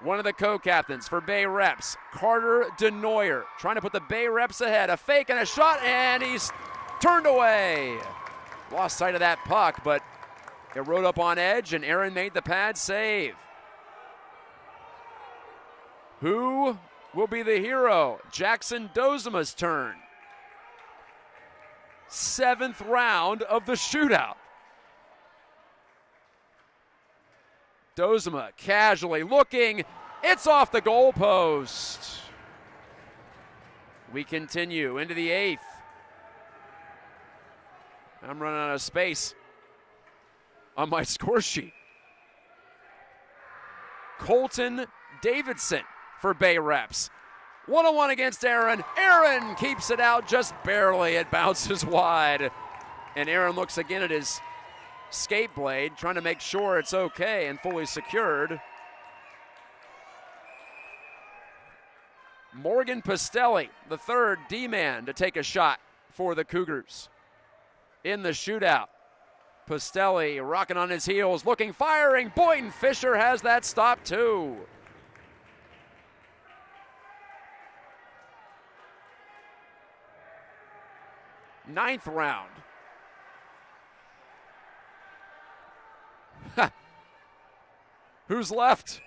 One of the co-captains for Bay Reps, Carter Denoyer, trying to put the Bay Reps ahead. A fake and a shot, and he's turned away. Lost sight of that puck, but it rode up on edge, and Aaron made the pad save. Who will be the hero? Jackson Dozema's turn. 7th round of the shootout. Dozema casually looking. It's off the goalpost. We continue into the 8th. I'm running out of space on my score sheet. Colton Davidson for Bay Reps. 1-on-1 against Aaron. Aaron keeps it out just barely. It bounces wide. And Aaron looks again at his skate blade, trying to make sure it's okay and fully secured. Morgan Pastelli, the 3rd D-man to take a shot for the Cougars in the shootout. Pastelli rocking on his heels, looking, firing. Boynton Fisher has that stop too. Ninth round. Who's left?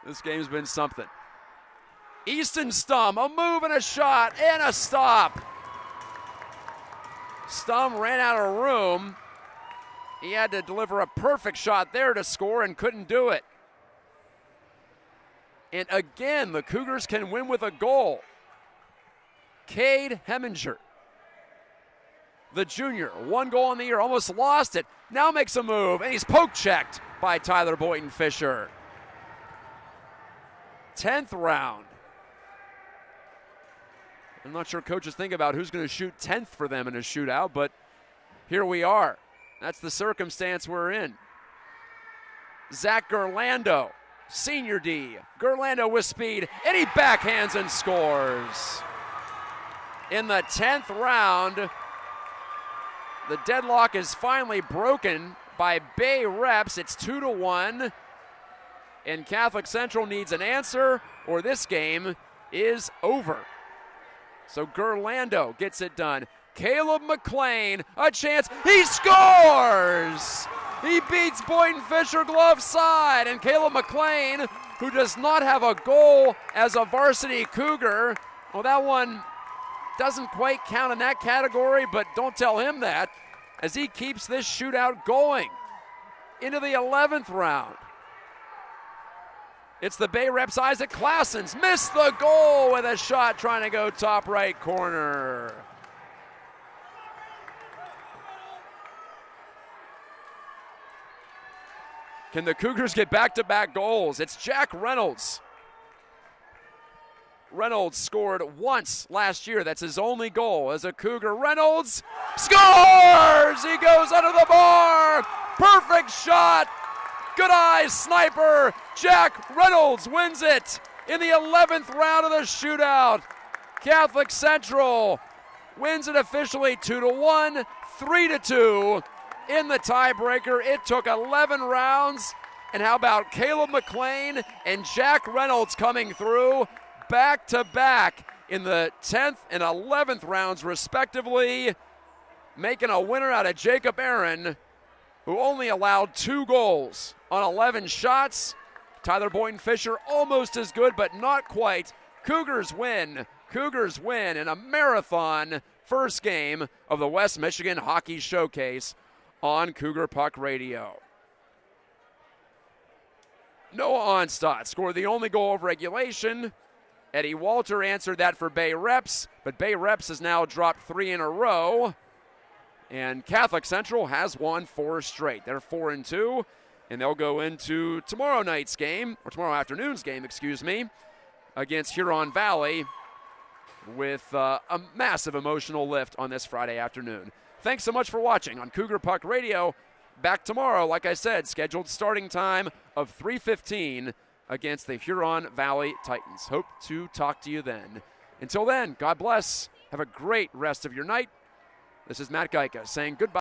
This game's been something. Easton Stum, a move and a shot and a stop. Stum ran out of room. He had to deliver a perfect shot there to score and couldn't do it. And again, the Cougars can win with a goal. Cade Heminger, the junior, 1 goal in the year, almost lost it. Now makes a move, and he's poke-checked by Tyler Boynton Fisher. 10th round. I'm not sure coaches think about who's going to shoot 10th for them in a shootout, but here we are. That's the circumstance we're in. Zach Gerlando, senior D. Gerlando with speed, and he backhands and scores. In the 10th round, the deadlock is finally broken by Bay Reps. It's 2-1, and Catholic Central needs an answer or this game is over. So Gerlando gets it done. Caleb McLean, a chance, he scores! He beats Boynton Fisher glove side, and Caleb McLean, who does not have a goal as a varsity Cougar, well, that one doesn't quite count in that category, but don't tell him that, as he keeps this shootout going into the 11th round. It's the Bay Reps' Isaac Claessens. Missed the goal with a shot trying to go top right corner. Can the Cougars get back-to-back goals? It's Jack Reynolds. Reynolds scored once last year. That's his only goal as a Cougar. Reynolds scores! He goes under the bar. Perfect shot. Good eyes, sniper. Jack Reynolds wins it in the 11th round of the shootout. Catholic Central wins it officially 2-1, 3-2 in the tiebreaker. It took 11 rounds. And how about Caleb McLean and Jack Reynolds coming through back-to-back in the 10th and 11th rounds, respectively, making a winner out of Jacob Aaron, who only allowed 2 goals on 11 shots. Tyler Boynton-Fisher almost as good, but not quite. Cougars win. Cougars win in a marathon first game of the West Michigan Hockey Showcase on Cougar Puck Radio. Noah Onstad scored the only goal of regulation. Eddie Walter answered that for Bay Reps, but Bay Reps has now dropped 3 in a row. And Catholic Central has won 4 straight. They're 4-2, and they'll go into tomorrow night's game, or tomorrow afternoon's game, excuse me, against Huron Valley with a massive emotional lift on this Friday afternoon. Thanks so much for watching on Cougar Puck Radio. Back tomorrow, like I said, scheduled starting time of 3:15 against the Huron Valley Titans. Hope to talk to you then. Until then, God bless. Have a great rest of your night. This is Matt Gajtka saying goodbye.